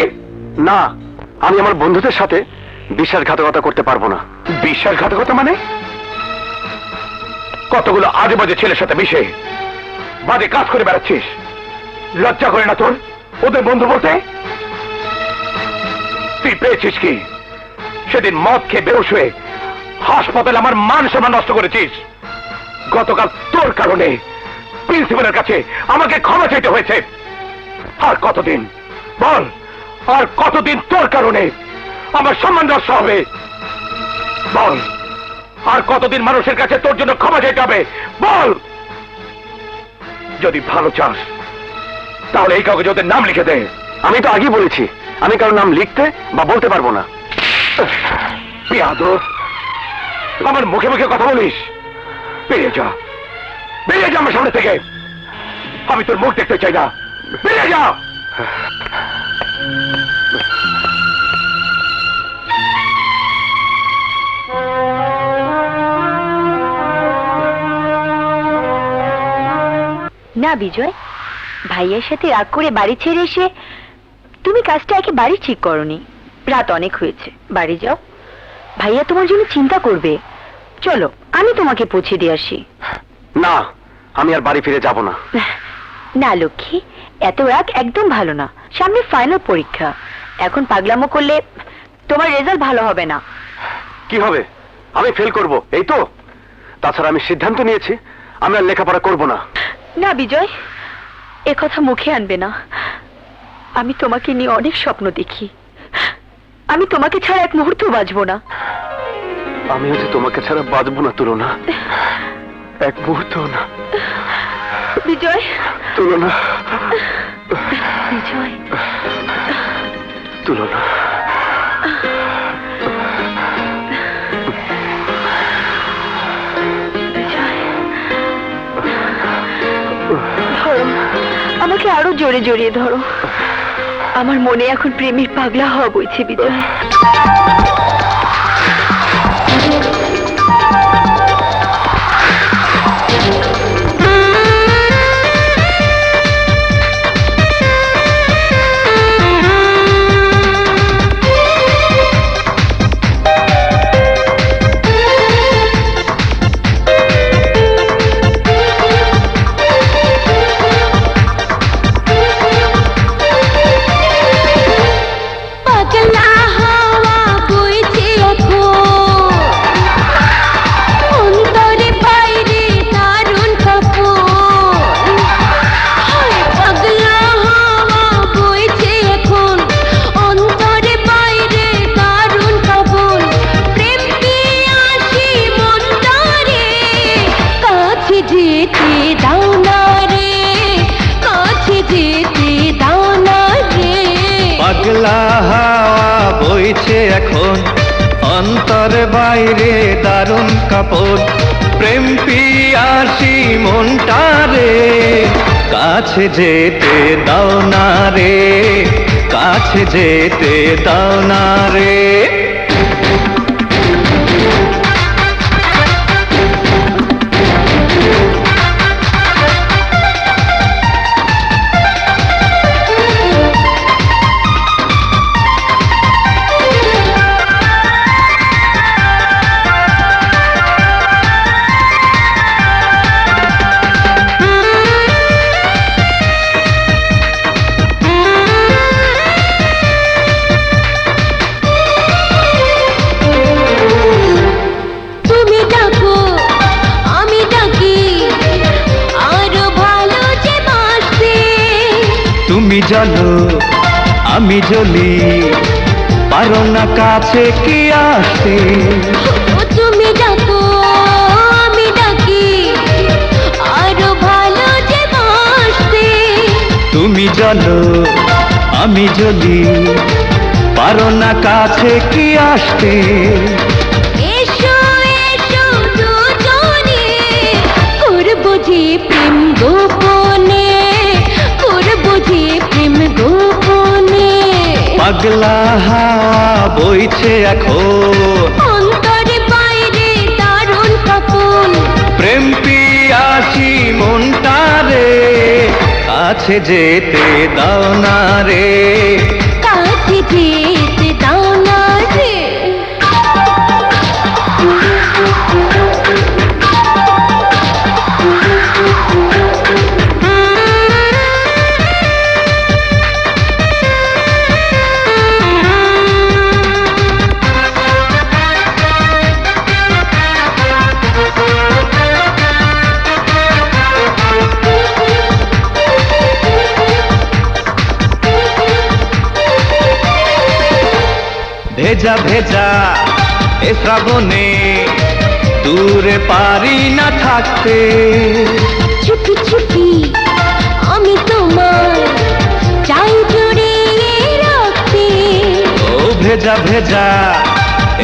না, আমি আমার বন্ধুদের সাথে বিশ্বাসঘাতকতা করতে পারবো না। বিশ্বাসঘাতকতা মানে? কতগুলো আজে বাজে ছেলের সাথে মিশে বাজে কাজ করে বেড়াচ্ছিস, লজ্জা করে না তোর ওদের বন্ধু বলতে? তুই পেয়েছিস কি? সেদিন মদ খেয়ে বেহুশ হয়ে হাসপাতালে আমার মান সম্মান নষ্ট করেছিস। গতকাল তোর কারণে প্রিন্সিপালের কাছে আমাকে ক্ষমা চাইতে হয়েছে। আর কতদিন বল, আর কতদিন তোর কারণে আমার সম্মান নষ্ট হবে? বল, আর কতদিন মানুষের কাছে তোর জন্য ক্ষমা চাইতে হবে? বল। যদি ভালো চাস তাহলে এই কাগজে ওদের নাম লিখে দে। আমি তো আগেই বলেছি আমি কারোর নাম লিখতে বা বলতে পারবো না। বেয়াদব, আমার মুখে মুখে কথা বলিস? বেরিয়ে যা, বেরিয়ে যা আমার সামনে থেকে। আমি তোর মুখ দেখতে চাই না। বেরিয়ে যাও। না বিজয়, ভাইয়ের সাথে রাগ করে বাড়ি ছেড়ে এসে তুমি কাজটা একেবারে ঠিক করনি। রাত অনেক হয়েছে, বাড়ি যাও। ভাইয়া তোমার জন্য চিন্তা করবে। চলো, আমি তোমাকে পৌঁছে দিয়ে আসি। না, আমি আর বাড়ি ফিরে যাব না। না লক্ষ্মী, এত রাগ একদম ভালো না। সামনে ফাইনাল পরীক্ষা, এখন পাগলামো করলে তোমার রেজাল্ট ভালো হবে না। কি হবে? আমি ফেল করব, এই তো? তাছাড়া আমি সিদ্ধান্ত নিয়েছি, আমি আর লেখাপড়া করব না। না বিজয়, এ কথা মুখে আনবে না। আমি তোমাকে নিয়ে অনেক স্বপ্ন দেখি। আমি তোমাকে ছাড়া এক মুহূর্ত বাঁচবো না। আমিও যে তোমাকে ছাড়া বাঁচবো না তুলনা, এক মুহূর্ত না। বিজয়, তুলনা, বিজয়, তুলনা। ধরো, আমাকে আরো জোরে জড়িয়ে ধরো। আমার মনে এখন প্রেমের পাগলা হওয়া বইছে বিজয়। পাগলা হাওয়া বইছে এখন, অন্তরে বাইরে দারুণ কাঁপন। হায় পাগলা হাওয়া বইছে এখন, অন্তরে বাইরে দারুণ কাঁপন। প্রেম পিয়াসী মনটারে কাছে যেতে দাও না রে, কাছে যেতে দাও না রে। পাগলা হাওয়া বইছে এখন, অন্তর বাইরে দারুণ কাপড়। প্রেম পিয়াসী মনটারে কাছে যেতে দাও না রে, কাছে যেতে দাও না রে। তুমি ডাকো আমি ডাকি, আরো ভালো যে বাসতে। তুমি জ্বলো আমি জ্বলি, পারো না কাছে কি আসতে। তুমি ডাকো আমি ডাকি, আরো ভালো যে বাসতে। তুমি জ্বলো আমি জ্বলি, পারো না কাছে কি আসতে। এসো এসো দুজনে, করবো যে প্রেম গোপনে, করবো যে প্রেম গোপনে। পাগলা হাওয়া বইছে এখন, অন্তরে বাইরে দারুণ কাঁপন। প্রেম পিয়াসী মনটারে কাছে যেতে দাও না রে, কাছে যেতে দাও না রে। ভেজা ভেজা এ শ্রাবণে দূরে পারি না থাকতে। চুপি চুপি আমি তোমার চাই জড়িয়ে রাখতে। ও ভেজা ভেজা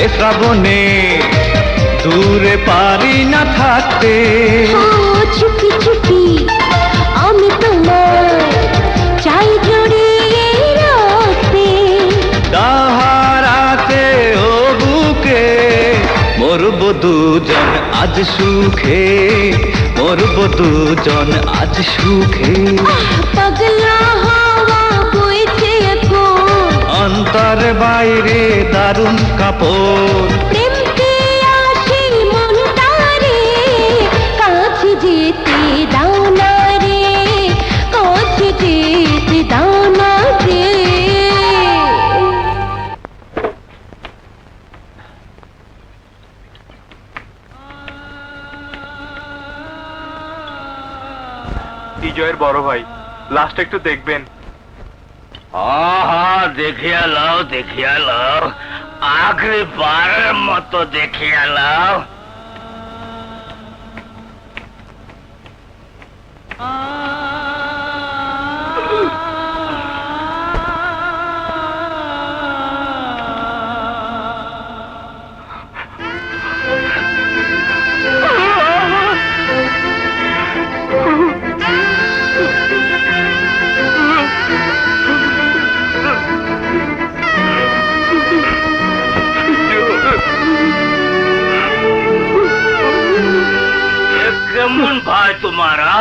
এ শ্রাবণে দূরে পারি না থাকতে। ও চুপি চুপি আমি তোমার চাই জড়িয়ে রাখতে। তাহারাতে ও বুকে মরব দুজন আজ সুখে, মরব দুজন আজ সুখে। পাগলা হাওয়া বইছে এখন, অন্তর বাইরে দারুণ কাপড়। প্রেমকে আসি মনটারে, কাছে যেতে দাও না রে, কাছে যেতে দাও না রে। বিজয়ের বড় ভাই, লাস্ট একটু দেখবেন। দেখিয়া লাও, দেখিয়া লাও, আখরি বারের মতো দেখিয়া লাও। কেমন ভাই তোমারা?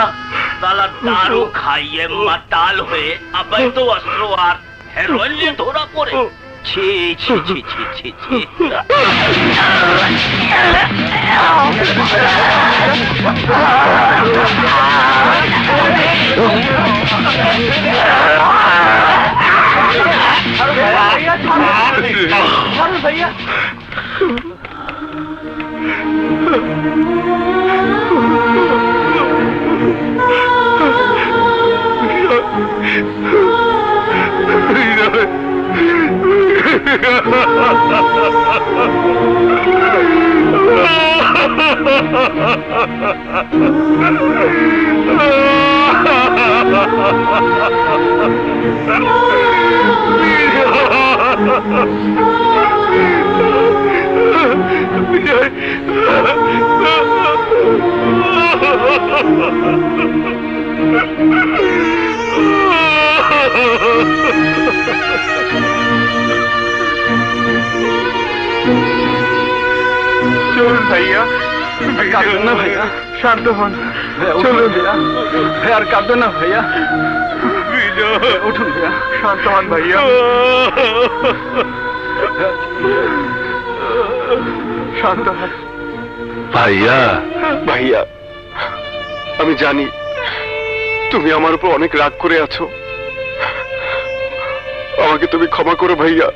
সালা দারু খাইয়ে মাতাল হয়ে অবৈধ অস্ত্র আর হেরোইন ধরা পড়ে। ছি ছি ছি ছি ছি ছি। চলুন ভাইয়া, কাঁদবেন না ভাইয়া, শান্ত হন। চলুন ভাইয়া, আর কাঁদবেন না ভাইয়া, উঠুন ভাইয়া, শান্ত হন ভাইয়া, শান্ত হন ভাইয়া। ভাইয়া। আমি জানি তুমি আমার উপর অনেক রাগ করে আছো, আমাকে তুমি ক্ষমা করো ভাইয়া।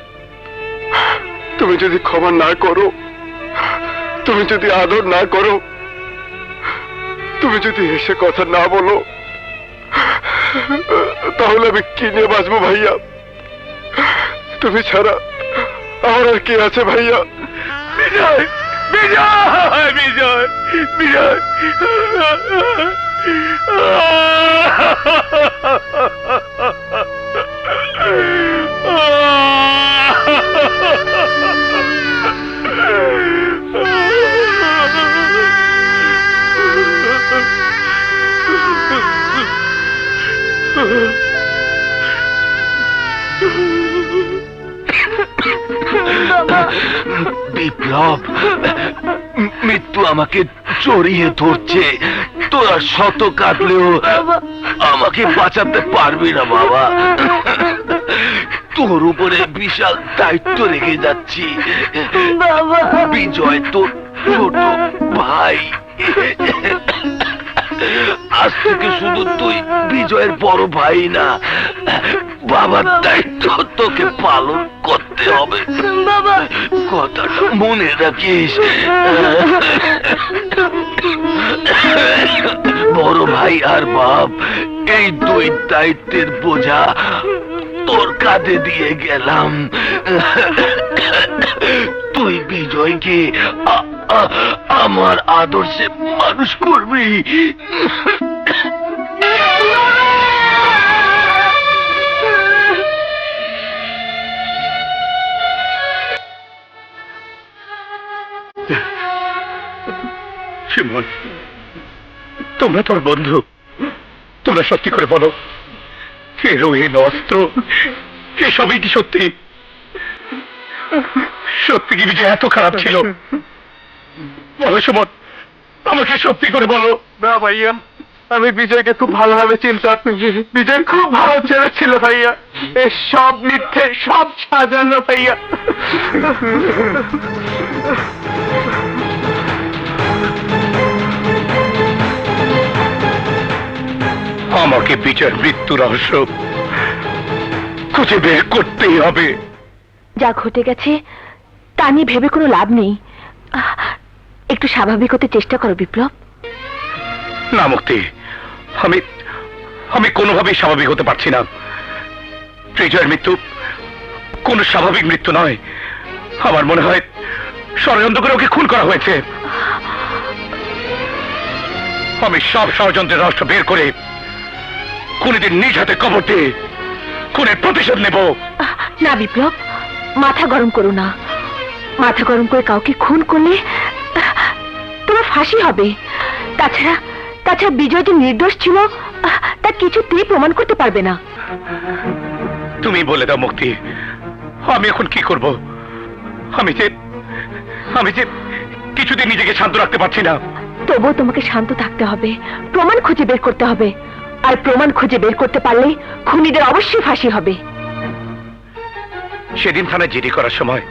তুমি যদি ক্ষমা না করো, তুমি যদি আদর না করো, তুমি যদি এসে কথা না বলো, তাহলে আমি কি নিয়ে বাঁচবো ভাইয়া? তুমি ছাড়া আমার আর কে আছে ভাইয়া? বিজয়, বিজয়, বিজয়, বিজয়। বিপ্লব, মৃত্যু আমাকে জড়িয়ে ধরছে। তোরা শত কাটলেও আমাকে বাঁচাতে পারবি না বাবা। তোর উপরে বিশাল দায়িত্ব রেখে যাচ্ছি। বিজয় তোর ছোট ভাই, আজ থেকে শুধু তুই বিজয়ের বড় ভাই না, বাবার দায়িত্ব তোকে পালন করতে হবে। কথাটা মনে রাখিস। বড় ভাই আর বাপ, এই দুই দায়িত্বের বোঝা তোর কাঁধে দিয়ে গেলাম। তুই বিজয়কে আমার আদর্শে মানুষ করবি। শিমন, তোমরা তোর বন্ধু, তোমরা সত্যি করে বলো, হেরোইন, অস্ত্র, এসবই কি সত্যি? সত্যি কি বিজয় এত খারাপ ছিল? বলো সুমন, আমাকে সত্যি করে বলো। না ভাইয়া, আমি বিজয়কে খুব ভালোভাবে চিনতাম। বিজয় খুব ভালো ছেলে ছিল ভাইয়া। এই সব মিথ্যে, সব সাজানো ভাইয়া। আমাকে বিজয়ের মৃত্যু রহস্য খুঁজে বের করতেই হবে। যা ঘটে গেছে তা নিয়ে ভেবে কোনো লাভ নেই। একটু স্বাভাবিক হতে চেষ্টা করো বিপ্লব। না মুক্তি, আমি আমি কোনোভাবেই স্বাভাবিক হতে পারছি না। বিজয়ের মৃত্যু কোন স্বাভাবিক মৃত্যু নয়। আমার মনে হয় ষড়যন্ত্র করে ওকে খুন করা হয়েছে। আমি সব ষড়যন্ত্রের রহস্য বের করে খুনিদের নিজ হাতে কবর দিয়ে খুনের প্রতিশোধ নেব। না বিপ্লব, মাথা গরম করো না। মাথা গরম করে কাউকে খুন করলে তোমার ফাঁসি হবে। তাছাড়া তাছাড়া বিজয় যে নির্দোষ ছিল তা কিছুতেই প্রমাণ করতে পারবে না। তুমি বলে দাও মুক্তি, আমি এখন কি করব? আমি যে কিছুদিন নিজেকে শান্ত রাখতে পারছি না। তবুও তোমাকে শান্ত থাকতে হবে, প্রমাণ খুঁজে বের করতে হবে। আর প্রমাণ খুঁজে বের করতে পারলে খুনিদের অবশ্যই ফাঁসি হবে। সেদিন থানায় জিডি করার সময়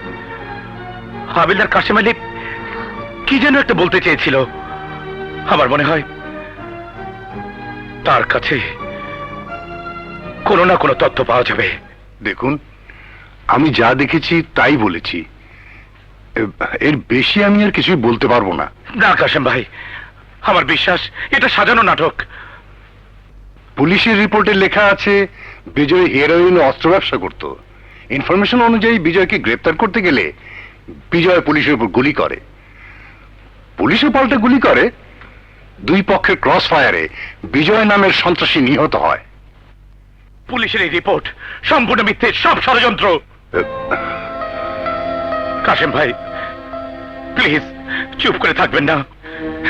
হাবিলদার কাশেম আলী কি যেন একটা বলতে চেয়েছিল। আমার মনে হয় তার কাছে কোনো না কোনো তথ্য পাওয়া যাবে। দেখুন, আমি যা দেখেছি তাই বলেছি। এর বেশি আমি আর কিছুই বলতে পারবো না। না কাশেম ভাই, আমার বিশ্বাস এটা সাজানো নাটক। পুলিশের রিপোর্টে লেখা আছে বিজয় হেরোইন ও অস্ত্র ব্যবসা করত। ইনফরমেশন অনুযায়ী বিজয়কে গ্রেপ্তার করতে গেলে বিজয় পুলিশের উপর গুলি করে। পুলিশের পাল্টা গুলি করে। দুই পক্ষের ক্রস ফায়ারে বিজয় নামের সন্ত্রাসী নিহত হয়। পুলিশের এই রিপোর্ট সম্পূর্ণ মিথ্যে, সব ষড়যন্ত্র। কাশেম ভাই প্লিজ চুপ করে থাকবেন না।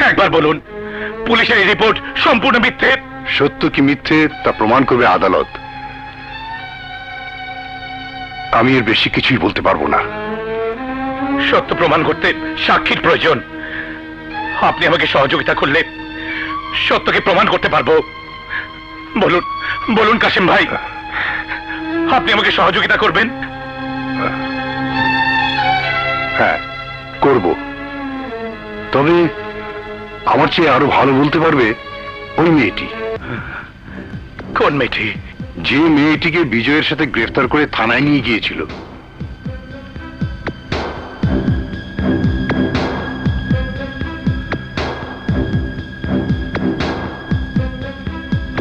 একবার বলুন, পুলিশের এই রিপোর্ট সম্পূর্ণ মিথ্যে। সত্য কি মিথ্যে তা প্রমাণ করবে আদালত। আমি এর বেশি কিছুই বলতে পারবো না। সত্য প্রমাণ করতে সাক্ষীর প্রয়োজন। আপনি আমাকে সহযোগিতা করলে সত্যকে প্রমাণ করতে পারবো। বলুন বলুন কাশেম ভাই, আপনি আমাকে সহযোগিতা করবেন? হ্যাঁ, করব। তবে আমার চেয়ে আরো ভালো বলতে পারবে ওই মেয়েটি। কোন মেয়েটি? যে মেয়েটিকে বিজয়ের সাথে গ্রেফতার করে থানায় নিয়ে গিয়েছিল।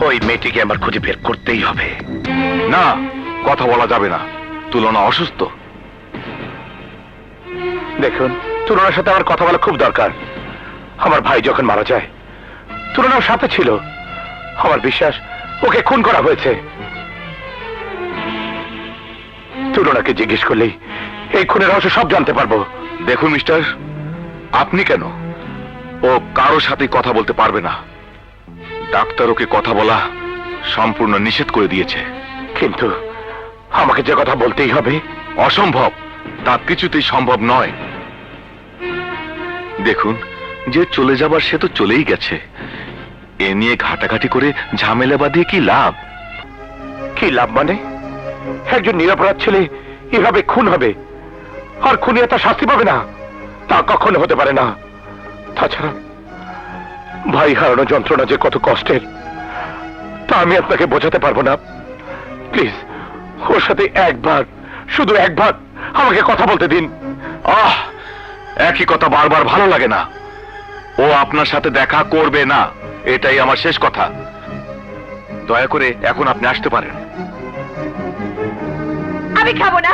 ওই মেয়েটিকে আমার খুঁজে বের করতেই হবে। না, কথা বলা যাবে না। তুলনা অসুস্থ। দেখুন, তুলনার সাথে আমার কথা বলা খুব দরকার। আমার ভাই যখন মারা যায় তুলনার সাথে ছিল। আমার বিশ্বাস ওকে খুন করা হয়েছে। তুলনাকে জিজ্ঞেস করলেই এই খুনের রহস্য সব জানতে পারবো। দেখুন মিস্টার, আপনি কেন? ও কারো সাথে কথা বলতে পারবে না। ডাক্তার ওকে কথা বলা সম্পূর্ণ নিষেধ করে দিয়েছে। কিন্তু আমাকে যে কথা বলতেই হবে। অসম্ভব, তা কিছুতেই সম্ভব নয়। দেখুন, যে চলে যাবার সে তো চলেই গেছে। এ নিয়ে ঘাটাঘাটি করে ঝামেলা বাঁধিয়ে কি লাভ? কি লাভ মানে? একজন নিরপরাধ ছেলে এভাবে খুন হবে আর খুনিরা তার শাস্তি পাবে না? তা কখনো হতে পারে না। তাছাড়া ভাই হারানো যন্ত্রণা যে কত কষ্টের তা আমি আপনাকে বোঝাতে পারবো না। প্লিজ ওর সাথে একবার, শুধু একবার আমাকে কথা বলতে দিন। একই কথা বারবার ভালো লাগে না। ও আপনার সাথে দেখা করবে না, এটাই আমার শেষ কথা। দয়া করে এখন আপনি আসতে পারেন। আমি খাবো না,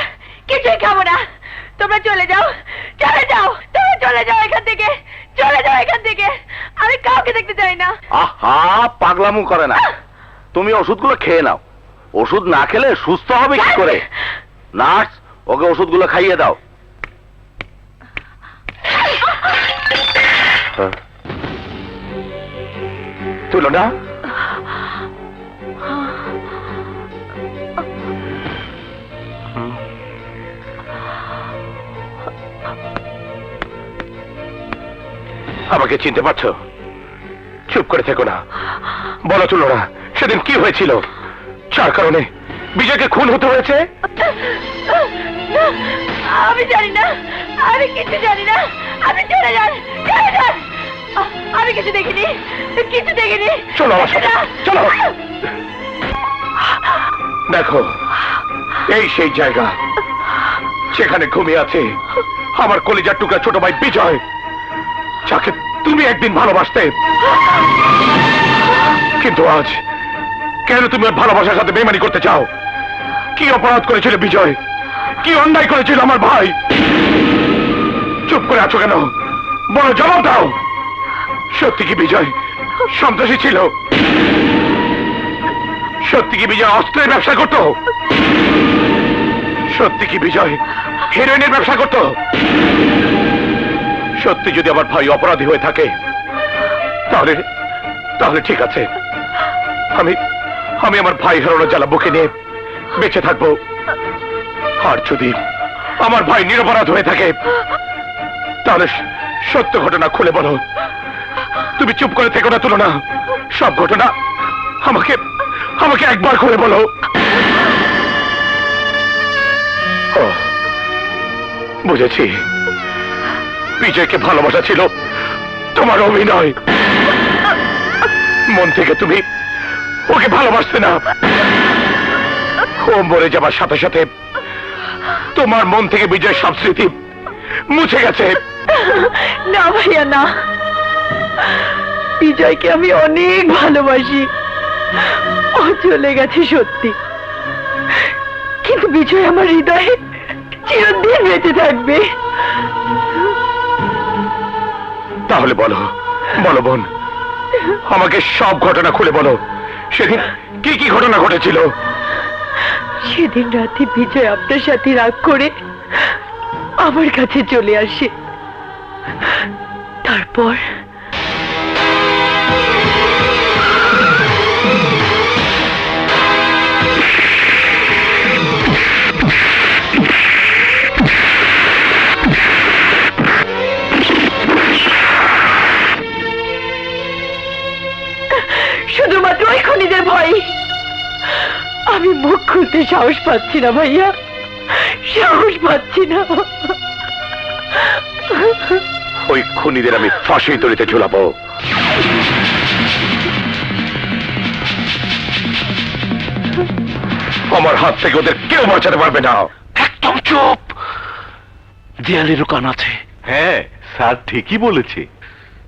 কিছুই খাবো না। তোমরা চলে যাও, চলে যাও, তোমরা চলে যাও এখান থেকে, চলে যাও এখান থেকে। আমি কাউকে দেখতে চাই না। আহা, পাগলামো করে না। তুমি ওষুধগুলো খেয়ে নাও। ওষুধ না খেলে সুস্থ হবে কি করে? নার্স, ওকে ওষুধগুলো খাইয়ে দাও। তুলনা, আমাকে চিনতে পারছো? চুপ করে থেকো না, বলো চলো না, সেদিন কি হয়েছিল? যার কারণে বিজয়কে খুন হতে হয়েছে? আমি জানি না, আমি কিছু জানি না, আমি চলে যান, চলে যান। আমি কিছু দেখিনি, কিছু দেখিনি। চলো আমার সাথে, চলো। দেখো, এই সেই জায়গা সেখানে ঘুমিয়ে আছে আমার কলিজার টুকরা ছোট ভাই বিজয়, যাকে তুমি একদিন ভালোবাসতে। কিন্তু আজ কেন তুমি ওর ভালোবাসার সাথে বেইমানি করতে চাও? কি অপরাধ করেছিল বিজয়? কি অন্যায় করেছিল আমার ভাই? চুপ করে আছো কেন? বলো, জবাব দাও। সত্যি কি বিজয় সন্ত্রাসী ছিল? সত্যি কি বিজয় অস্ত্রের ব্যবসা করত? সত্যি কি বিজয় হেরোইনের ব্যবসা করত? সত্যি যদি আমার ভাই অপরাধী হয়ে থাকে তাহলে তাহলে ঠিক আছে, আমি আমি আমার ভাই হারানোর জ্বালা বুকে নিয়ে বেঁচে থাকবো। আর যদি আমার ভাই নিরপরাধ হয়ে থাকে তাহলে সত্য ঘটনা খুলে বলো। তুমি চুপ করে থেকো না, তুলো না। সব ঘটনা আমাকে আমাকে একবার খুলে বলো। ও, বুঝেছি, বিজয়কে ভালোবাসা ছিল তোমার অভিনয়। মন থেকে তুমি ওকে ভালোবাসতে না। ও মরে যাবার সাথে সাথে তোমার মন থেকে বিজয় সব স্মৃতি মুছে গেছে। না ভাইয়া, না। বিজয়কে আমি অনেক ভালোবাসি, ও চলে গেছে সত্যি, কিন্তু বিজয় আমার হৃদয়ে চিরদিন বেঁচে থাকবে। তাহলে বলো, বলো বোন, আমাকে সব ঘটনা খুলে বলো। সেদিন কি কি ঘটনা ঘটেছিল? সেদিন রাতে বিজয় আপনার সাথে রাগ করে আমার কাছে চলে আসে। তারপর শুধুমাত্র ওই খুনিদের ভয়। আমি মুখ খুলতে সাহস পাচ্ছি না ভাইয়া, সাহস পাচ্ছি না। ওই খুনিদের আমি ফাঁসি তলিতে ঝুলাবো। আমার হাত থেকে ওদের কেউ বাঁচাতে পারবে না। একদম চুপ, দেয়ালেরও কান আছে। হ্যাঁ স্যার ঠিকই বলেছে।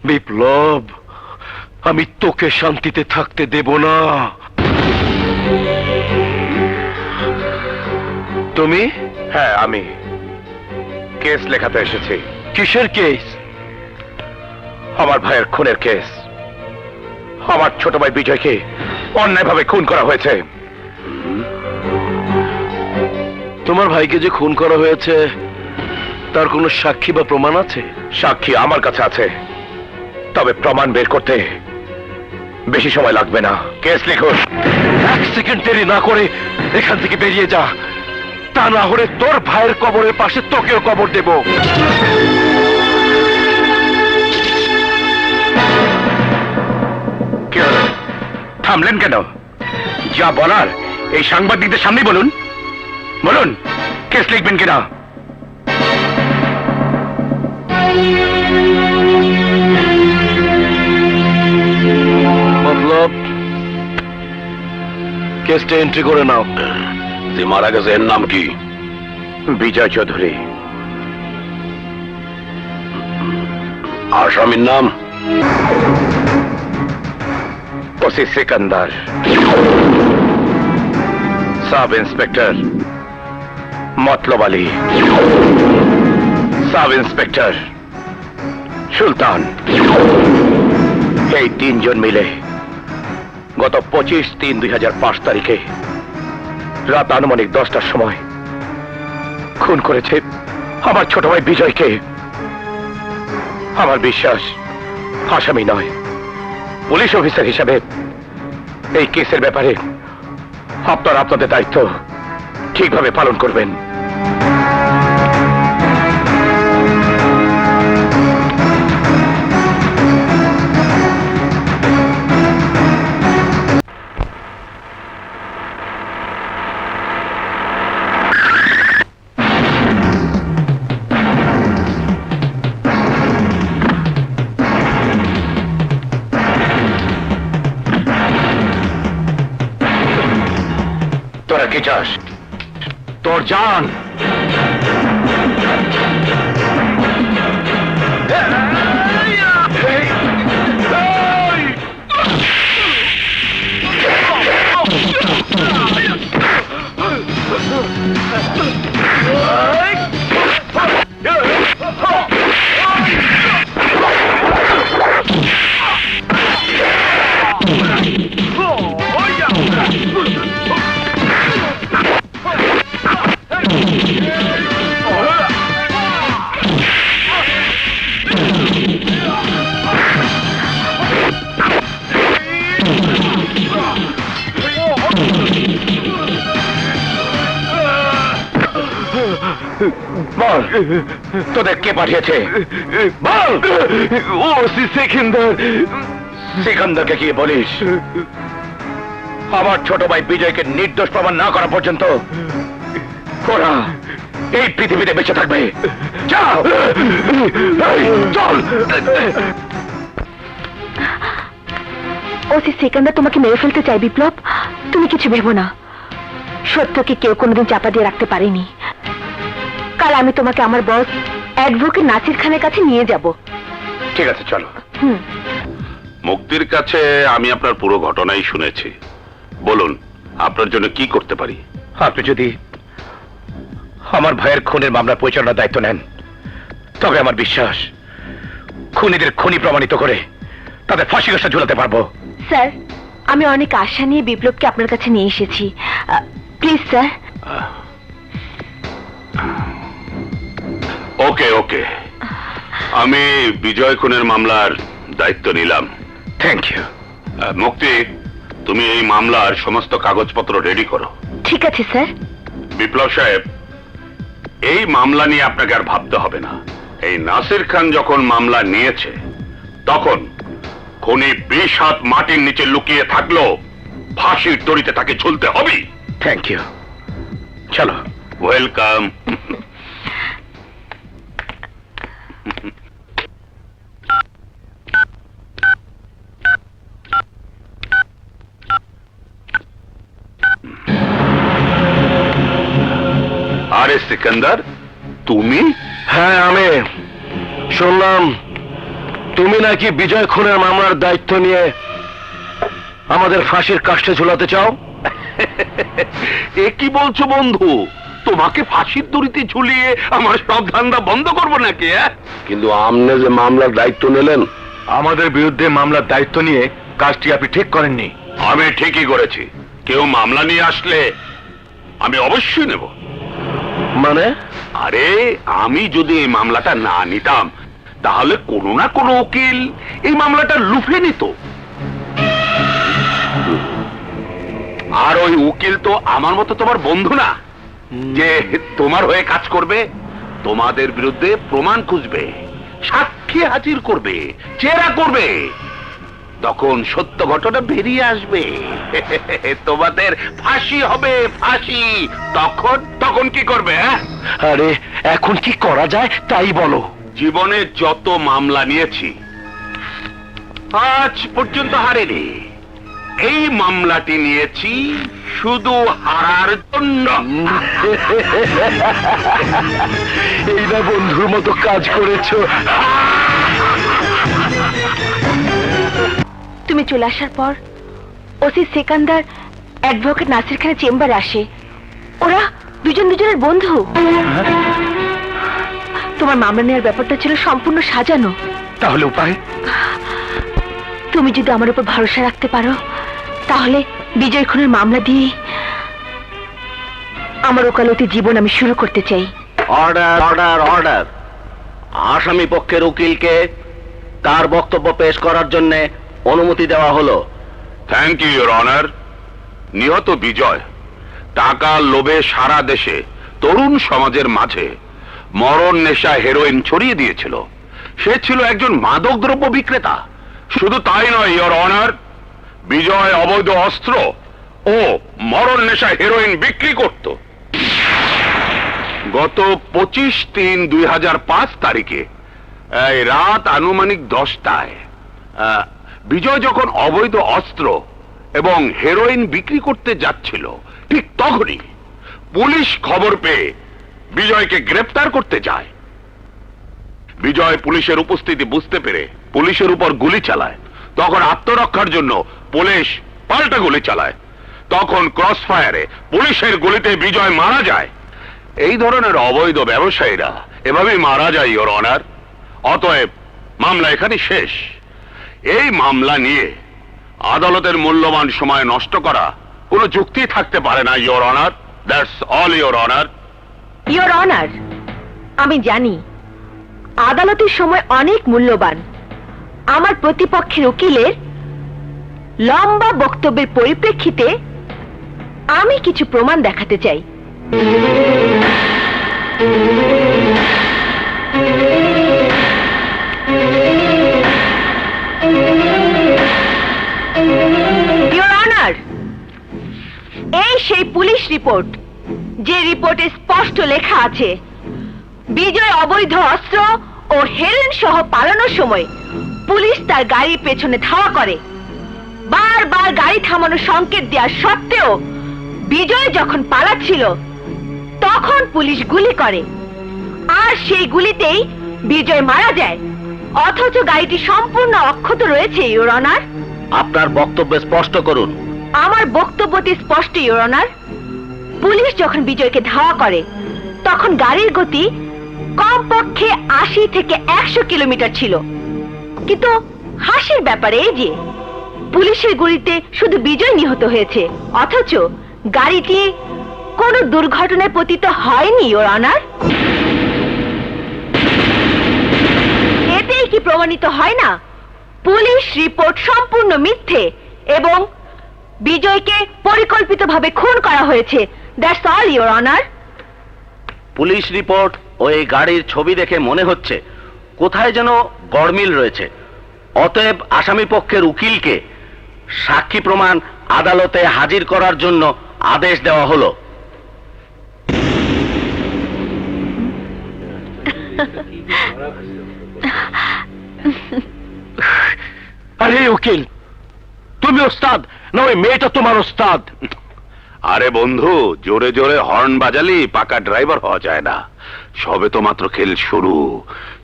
বিপ্লব, আমি তোকে শান্তিতে থাকতে দেব না। তুমি? হ্যাঁ আমি কেস লেখাতে এসেছি। কিসের কেস? আমার ভাইয়ের খুনের কেস। আমার ছোট ভাই বিজয়কে অন্যায়ভাবে খুন করা হয়েছে। তোমার ভাইকে যে খুন করা হয়েছে তার কোনো সাক্ষী বা প্রমাণ আছে? সাক্ষী আমার কাছে আছে, তবে প্রমাণ বের করতে বেশি সময় লাগবে না। কেস লিখুন। এক সেকেন্ড দেরি না করে এখান থেকে বেরিয়ে যা, তা না হলে তোর ভাইয়ের কবরের পাশে তোকেও কবর দেব। থামলেন কেন? যা বলার এই সাংবাদিকদের সামনেই বলুন। বলুন, কেস লিখবেন কিনা? মতলব কেসটা এন্ট্রি করে নাও। যে মারা গেছে এর নাম কি? বিজয় চৌধুরী। আসামির নাম? ওসি সিকান্দার। সাব ইন্সপেক্টর মতলব আলী। সাব ইন্সপেক্টর সুলতান। এই তিনজন মিলে গত 25/3/2005 তারিখে রাত আনুমানিক 10টার সময় খুন করেছে আমার ছোট ভাই বিজয়কে। আমার বিশ্বাস আসামি নয়, পুলিশ অফিসার হিসাবে এই কেসের ব্যাপারে আপনারা আপনাদের দায়িত্ব ঠিকভাবে পালন করবেন। চাস? তোর জান। বল, তোদের কে পাঠিয়েছে? বল। ও সেকেন্দার। সিকান্দারকে কি বলিস? আমার ছোট ভাই বিজয়কে নির্দোষ প্রমাণ না করা পর্যন্ত ওরা এই পৃথিবীতে বেঁচে থাকবে। যাও, চল। ওসি সেকেন্দার তোমাকে মেরে ফেলতে চাই বিপ্লব, তুমি কিছু ভেবো না। সত্যকে কেউ কোনোদিন চাপা দিয়ে রাখতে পারেনি। কাল আমি তোমাকে আমার বস অ্যাডভোকেট নাসির খানের কাছে নিয়ে যাব। ঠিক আছে, চলো। মুক্তির কাছে আমি আপনার পুরো ঘটনাই শুনেছি। বলুন, আপনার জন্য কি করতে পারি? আপনি যদি আমার ভাইয়ের খুনের মামলা পরিচালনার দায়িত্ব নেন, তবে আমার বিশ্বাস খুনিদের খুনি প্রমাণিত করে তাদের ফাঁসি ঘোষণা ঝুলাতে পারবো। স্যার, আমি অনেক আশা নিয়ে বিপ্লবকে আপনার কাছে নিয়ে এসেছি। Please sir. ওকে ওকে, আমি বিজয় খুনের মামলার দায়িত্ব নিলাম। Thank you. মুক্তি, তুমি এই মামলার সমস্ত কাগজপত্র রেডি করো। ঠিক আছে স্যার। বিপ্লব সাহেব, এই মামলা নিয়ে আপনাকে আর ভাবতে হবে না। এই নাসির খান যখন মামলা নিয়েছে, তখন খুনি 20 হাত মাটির নিচে লুকিয়ে থাকলো, ফাঁসির দড়িতে তাকে ঝুলতে হবে। Thank you. চলো। ওয়েলকাম। আরে সিকান্দার, তুমি? হ্যাঁ, আমি শুনলাম তুমি নাকি বিজয় খুনের মামলার দায়িত্ব নিয়ে আমাদের ফাঁসির কাষ্ঠে ঝুলাতে চাও। এ কি বলছো বন্ধু? তোমাকে ফাঁসির দড়িতে ঝুলিয়ে আমার সব ধান্দা বন্ধ করবো নাকি? কিন্তু আপনি যে মামলার দায়িত্ব নিলেন, আমাদের বিরুদ্ধে মামলার দায়িত্ব নিয়ে কাজটি আপনি ঠিক করেননি। আমি ঠিকই করেছি। কেউ মামলা নিয়ে আসলে আমি অবশ্যই নেব। মানে? আরে, আমি যদি এই মামলাটা না নিতাম, তাহলে কোনো না কোনো উকিল এই মামলাটা লুফে নিত। আর ওই উকিল তো আমার মতো তোমার বন্ধু না, যে তোমার হয়ে কাজ করবে, তোমাদের বিরুদ্ধে প্রমাণ খুঁজবে, সাক্ষী হাজির করবে, চেরা করবে। তখন সত্য ঘটনা বেরিয়ে আসবে, তোমাদের ফাঁসি হবে, ফাঁসি। তখন কি করবে? আরে, এখন কি করা যায় তাই বলো। জীবনে যত মামলা নিয়েছি, আজ পর্যন্ত হারেনি। এই মামলাটি নিয়েছি শুধু হারার জন্য। এইবার বন্ধুর মতো কাজ করেছো। তুমি চলে আসার পর ওসি সেকান্দার অ্যাডভোকেট নাসির খানের চেম্বারে আসে। ওরা দুজনের বন্ধু। তোমার মামলা নেওয়ার ব্যাপারটা ছিল সম্পূর্ণ সাজানো। তাহলে উপায়? তুমি যদি আমার উপর ভরসা রাখতে পারো, তাহলে বিজয় খুনের মামলা দিয়ে আমার ওকালতি জীবন আমি শুরু করতে চাই। Order, order, order. আসামি পক্ষের উকিলকে তার বক্তব্য পেশ করার জন্য অনুমতি দেওয়া হলো। Thank you, your honour. নিহত বিজয় টাকার লোভে সারা দেশে তরুণ সমাজের মাঝে মরণ নেশা হেরোইন ছড়িয়ে দিয়েছিল। সে ছিল একজন মাদক দ্রব্য বিক্রেতা। শুধু তাই নয়, ইওর অনার, বিজয় অবৈধ অস্ত্র ও মরণ নেশা হেরোইন বিক্রি করত। গত 25/3/2005 তারিখে রাত আনুমানিক 10টায় বিজয় যখন অবৈধ অস্ত্র এবং হেরোইন বিক্রি করতে যাচ্ছিল, ঠিক তখনই পুলিশ খবর পেয়ে বিজয়কে গ্রেপ্তার করতে যায়। বিজয় পুলিশের উপস্থিতি বুঝতে পেরে পুলিশের উপর গুলি চালায়। তখন আত্মরক্ষার জন্য পুলিশ পাল্টা গুলি চালায়। তখন ক্রস ফায়ারে পুলিশের গুলিতে বিজয় মারা যায়। এই ধরনের অবৈধ ব্যবসায়ীরা এভাবেই মারা যায়, ইওর অনার। অতএব মামলা এখানে শেষ। এই মামলা নিয়ে আদালতের মূল্যবান সময় নষ্ট করা কোনো যুক্তি থাকতে পারে না, your honour. That's all, your honour. Your honour, আমি জানি আদালতের সময় অনেক মূল্যবান। আমার প্রতিপক্ষের উকিলের লম্বা বক্তব্যের পরিপ্রেক্ষিতে আমি কিছু প্রমাণ দেখাতে চাই। ইওর অনার, এই সেই পুলিশ রিপোর্ট যে রিপোর্টে স্পষ্ট লেখা আছে বিজয় অবৈধ অস্ত্র ও হেরোইন সহ পালানোর সময় পুলিশ তার গাড়ির পেছনে ধাওয়া করে। বারবার গাড়ি থামানোর সংকেত দেওয়ার সত্ত্বেও বিজয় যখন পালাচ্ছিল তখন পুলিশ গুলি করে, আর সেই গুলিতেই বিজয় মারা যায়। অথচ গাড়িটি সম্পূর্ণ অক্ষত রয়েছে, ইওর অনার। আপনার বক্তব্য স্পষ্ট করুন। আমার বক্তব্যটি স্পষ্ট, ইওর অনার। পুলিশ যখন বিজয়কে ধাওয়া করে তখন গাড়ির গতি কমপক্ষে 80 থেকে 100 কিলোমিটার ছিল। কিন্তু হাসির ব্যাপারে এই যে পুলিশের গুলিতে শুধু বিজয় নিহত হয়েছে, অথচ গাড়িটি কোনো দুর্ঘটনায় পতিত হয়নি, ইওর অনার। এতেই কি প্রমাণিত হয় না পুলিশ রিপোর্ট সম্পূর্ণ মিথ্যে এবং বিজয়কে পরিকল্পিতভাবে খুন করা হয়েছে? That's all, your honour. Police report ও এই গাড়ির ছবি দেখে মনে হচ্ছে কোথায় যেন গড়মিল রয়েছে। অতএব আসামি পক্ষের উকিলকে সাক্ষী প্রমাণ আদালতে হাজির করার জন্য আদেশ দেওয়া হলো। আরে উকিল, তুমি ওস্তাদ না ওই মেয়েটা তোমার ওস্তাদ? আরে বন্ধু, জোরে জোরে হর্ন বাজালি পাকা ড্রাইভার হওয়া যায় না। সবে তো মাত্র খেল শুরু,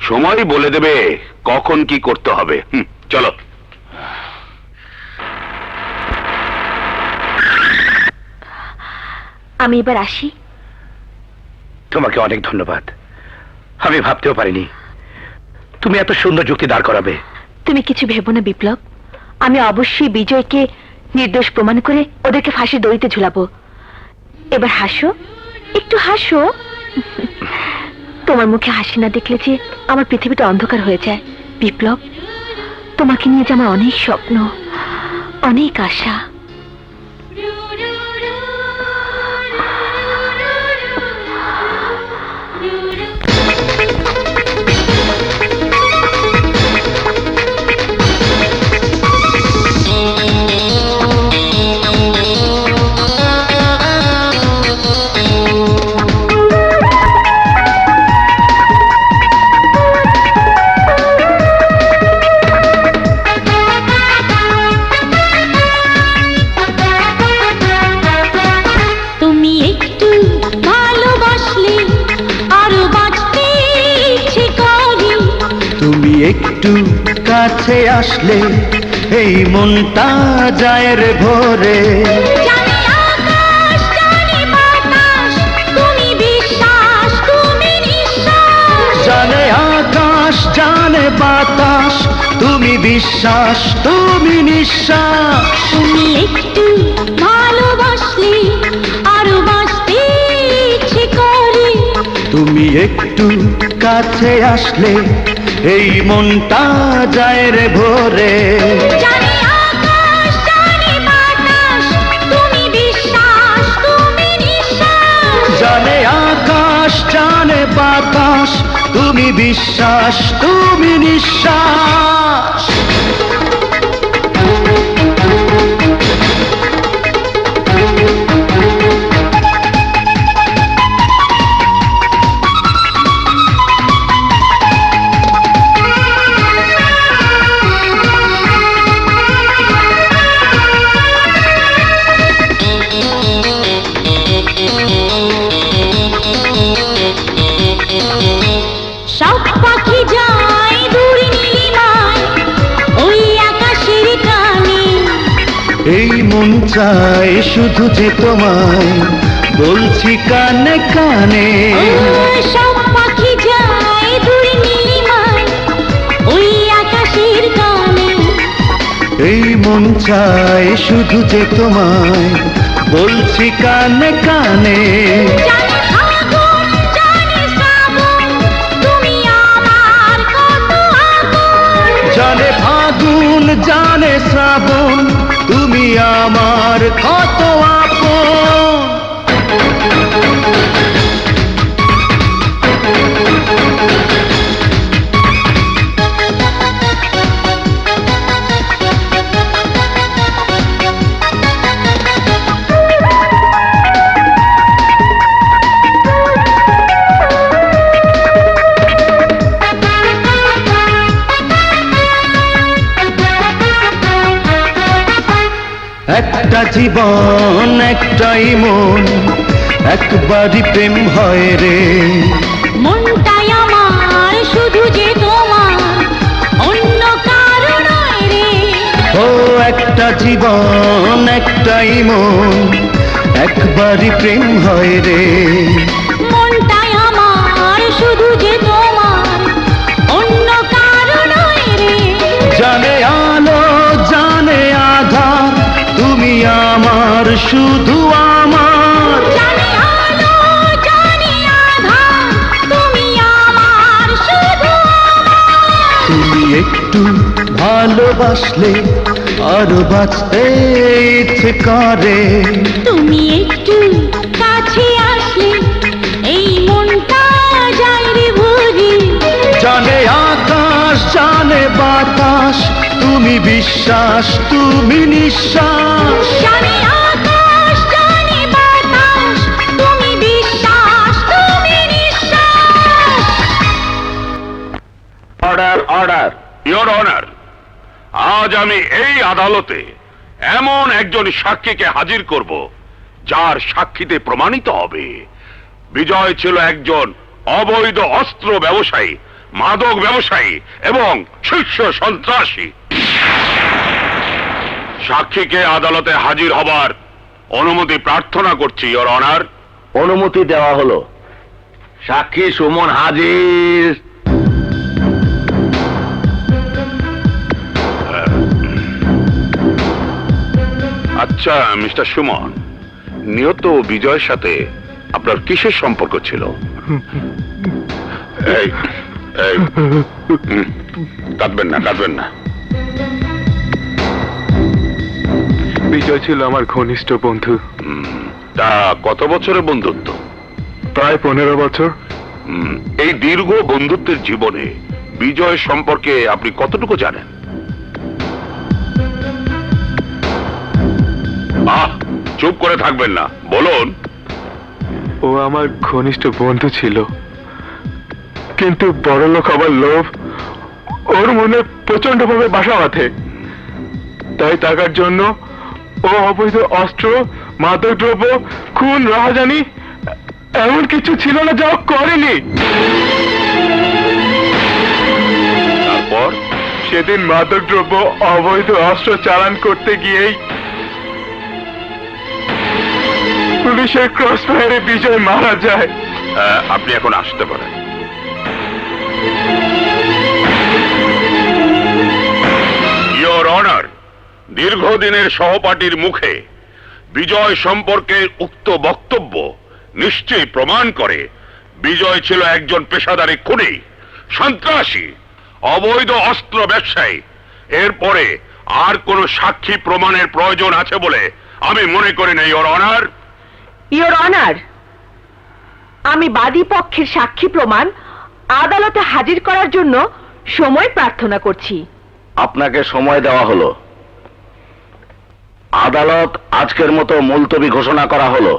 সময় বলে দেবে কখন কি করতে হবে। চলো। আমি এবার আসি। তোমাকে অনেক ধন্যবাদ। আমি ভাবতেও পারিনি তুমি এত সুন্দর যুক্তি দাঁড় করাবে। তুমি কিছু ভেবো না বিপ্লব, আমি অবশ্যই বিজয়কে নির্দোষ প্রমাণ করে ওদেরকে ফাঁসির দড়িতে ঝুলাবো। এবার হাসো, একটু হাসো। তোমার মুখে হাসি না দেখলে যে আমার পৃথিবীটা অন্ধকার হয়ে যায়। বিপ্লব, তোমাকে নিয়ে যে আমার অনেক স্বপ্ন, অনেক আশা। একটু কাছে আসলে এই মনটা যায় রে ভরে। জানে আকাশ জানে বাতাস, তুমি বিশ্বাস তুমি নিঃশ্বাস। জানে আকাশ জানে বাতাস, তুমি বিশ্বাস তুমি নিঃশ্বাস। তুমি একটু ভালোবাসলে আরো বাঁচতে ইচ্ছে করে। তুমি একটু কাছে আসলে এই মনটা যায় রে ভরে। জানে আকাশ জানে বাতাস, তুমি বিশ্বাস তুমি নিঃশ্বাস। জানে আকাশ জানে বাতাস, তুমি বিশ্বাস তুমি নিঃশ্বাস। পাখি যায় দূর নীলিমায় ওই আকাশের টানে। এই মন চায় শুধু যে তোমায় বলছি কানে কানে। সব পাখি যায় দূর নীলিমায় ওই আকাশের টানে। এই মন চায় শুধু যে তোমায় বলছি কানে কানে। জানে ফাগুন জানে শ্রাবণ তুমি আমার কত আপন। জানে ফাগুন জানে শ্রাবণ তুমি আমার কত আপন। একটা জীবন একটাই মন একবারই প্রেম হয় রে। মনটাই আমার শুধু যে তোমার অন্য কারো নয় রে। ও একটা জীবন একটাই মন একবারই প্রেম হয় রে। মনটাই আমার শুধু যে তোমার অন্য কারো নয় রে। জানে আলো জানে আধার তুমি আমার শুধু আমার। জানে আলো জানে আঁধার তুমি আমার শুধু আমার। তুমি একটু ভালোবাসলে আরো বাঁচতে ইচ্ছে করে। তুমি একটু কাছে আসলে এই মনটা যায় রে ভরে। জানে আকাশ জানে বাতাস তুমি বিশ্বাস তুমি নিঃশ্বাস। জানে আকাশ জানে বাতাস তুমি বিশ্বাস তুমি নিঃশ্বাস। Order order. ইওর অনার, আজ আমি এই আদালতে এমন একজন সাক্ষীকে হাজির করব যার সাক্ষীতে প্রমাণিত হবে বিজয় ছিল একজন অবৈধ অস্ত্র ব্যবসায়ী, মাদক ব্যবসায়ী এবং শীর্ষ সন্ত্রাসী। সাক্ষীকে আদালতে হাজির হবার অনুমতি প্রার্থনা করছি ইওর অনার। অনুমতি দেওয়া হলো। সাক্ষী সুমন হাজির। আচ্ছা মিস্টার সুমন, নিহত বিজয়ের সাথে আপনার কিসের সম্পর্ক ছিল? এই এই কাঁদবেন না কাঁদবেন না। বিজয় ছিল আমার ঘনিষ্ঠ বন্ধু। তা কত বছরের বন্ধুত্ব? প্রায় 15 বছর। এই দীর্ঘ বন্ধুত্বের জীবনে বিজয় সম্পর্কে আপনি কতটুকু জানেন? চুপ করে থাকবেন না, বলুন। ও আমার ঘনিষ্ঠ বন্ধু ছিল, কিন্তু বড়লোক হবার লোভ ওর মনে প্রচন্ড ভাবে বাসা বাঁধে। তাই টাকার জন্য ও অবৈধ অস্ত্র, মাদক দ্রব্য, খুন, রাহাজানি এমন কিছু ছিল না যা ও করেনি। তারপর সেদিন মাদক দ্রব্য, অবৈধ অস্ত্র চালান করতে গিয়েই পুলিশের ক্রস ফায়ারে বিজয় মারা যায়। আপনি এখন আসতে পারেন। ইওর অনার, দীর্ঘদিনের সহপাঠীর মুখে বিজয় সম্পর্কে উক্ত বক্তব্য নিশ্চয়ই প্রমাণ করে বিজয় ছিল একজন পেশাদারী খুনি, সন্ত্রাসী, অবৈধ অস্ত্র ব্যবসায়ী। এরপরে আর কোনো সাক্ষী প্রমাণের প্রয়োজন আছে বলে আমি মনে করি না ইওর অনার। ইওর অনার, আমি বাদী পক্ষের সাক্ষী প্রমাণ আদালতে হাজির করার জন্য সময় প্রার্থনা করছি। আপনাকে সময় দেওয়া হলো। আদালত আজকের মতো মুলতবি ঘোষণা করা হলো।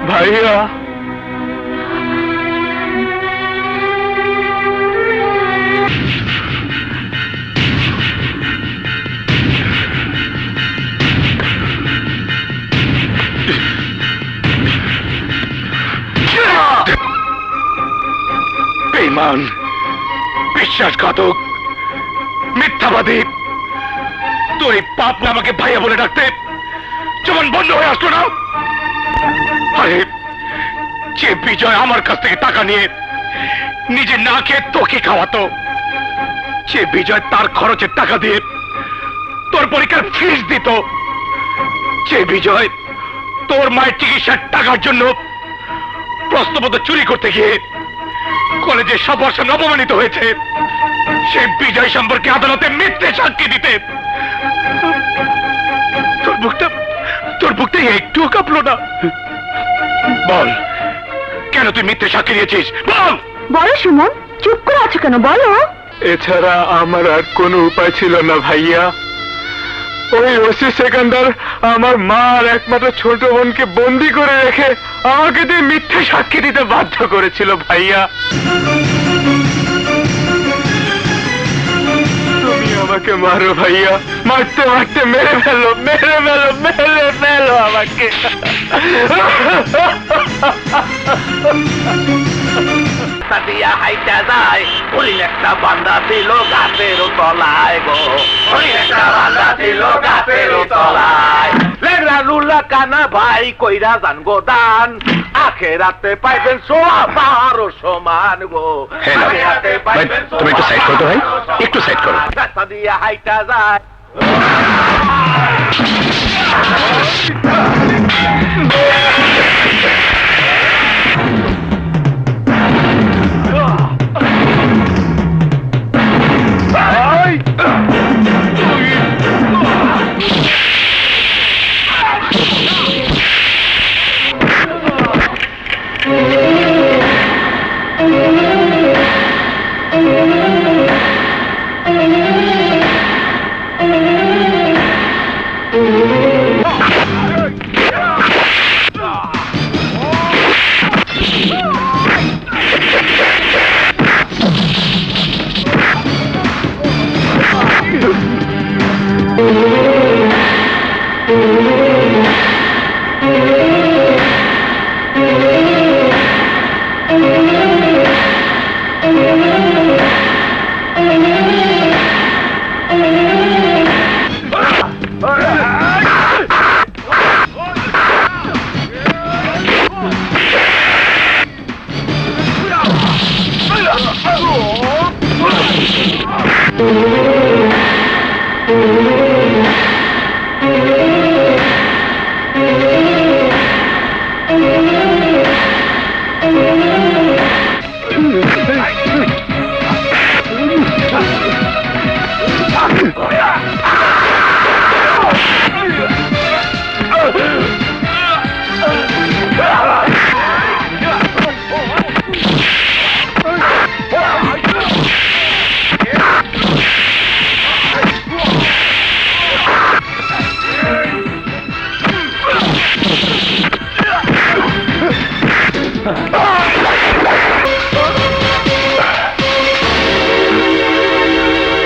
ভাইয়া, বেঈমান, বিশ্বাসঘাতক, মিথ্যাবাদী, তোর এই পাপ না আমাকে ভাইয়া বলে ডাকতে যেমন বন্ধ হয়ে আসলো না। আরে যে বিজয় আমার কাছ থেকে টাকা নিয়ে নিজে না খেয়ে তোকে খাওয়াতো, যে বিজয় তার খরচের টাকা দিয়ে তোর পরীক্ষার ফিস দিত, যে বিজয় তোর মায়ের চিকিৎসার টাকার জন্য প্রশ্নপত্র চুরি করতে গিয়ে কলেজে সব বর্ষ অপমানিত হয়েছে, সেই বিজয় সম্পর্কে আদালতে মিথ্যে সাক্ষী দিতে তোর বুকটা একটুও কাঁপলো না? বল, কেন তুই মিথ্যে সাক্ষী দিয়েছিস? বল। বলো সুমন, চুপ করে আছো কেন, বলো। এছাড়া আমার আর কোনো উপায় ছিল না ভাইয়া। ওই ওসি সেকেন্দার আমার মা আর একমাত্র ছোট বোনকে বন্দি করে রেখে আমাকে দিয়ে মিথ্যে সাক্ষী দিতে বাধ্য করেছিল ভাইয়া। তুমি আমাকে মারো ভাইয়া, মারতে মারতে মেরে ফেলো, মেরে ফেলো, মেরে ফেলো আমাকে। দিয়া হাইটা যায়, ওই একটা বান্দা ছিল গাছের তলায় গো, ওই একটা বান্দা ছিল গাছের তলায়। লেগরা রুল্লা কানা ভাই কইরা যান গো দান, আখেরাতে পাইবেন সোয়া বারো সমান গো। আখেরাতে পাইবেন তুমি একটু সাইড করো তো ভাই, একটু সাইড করো। রাস্তা দিয়া হাইটা যায়।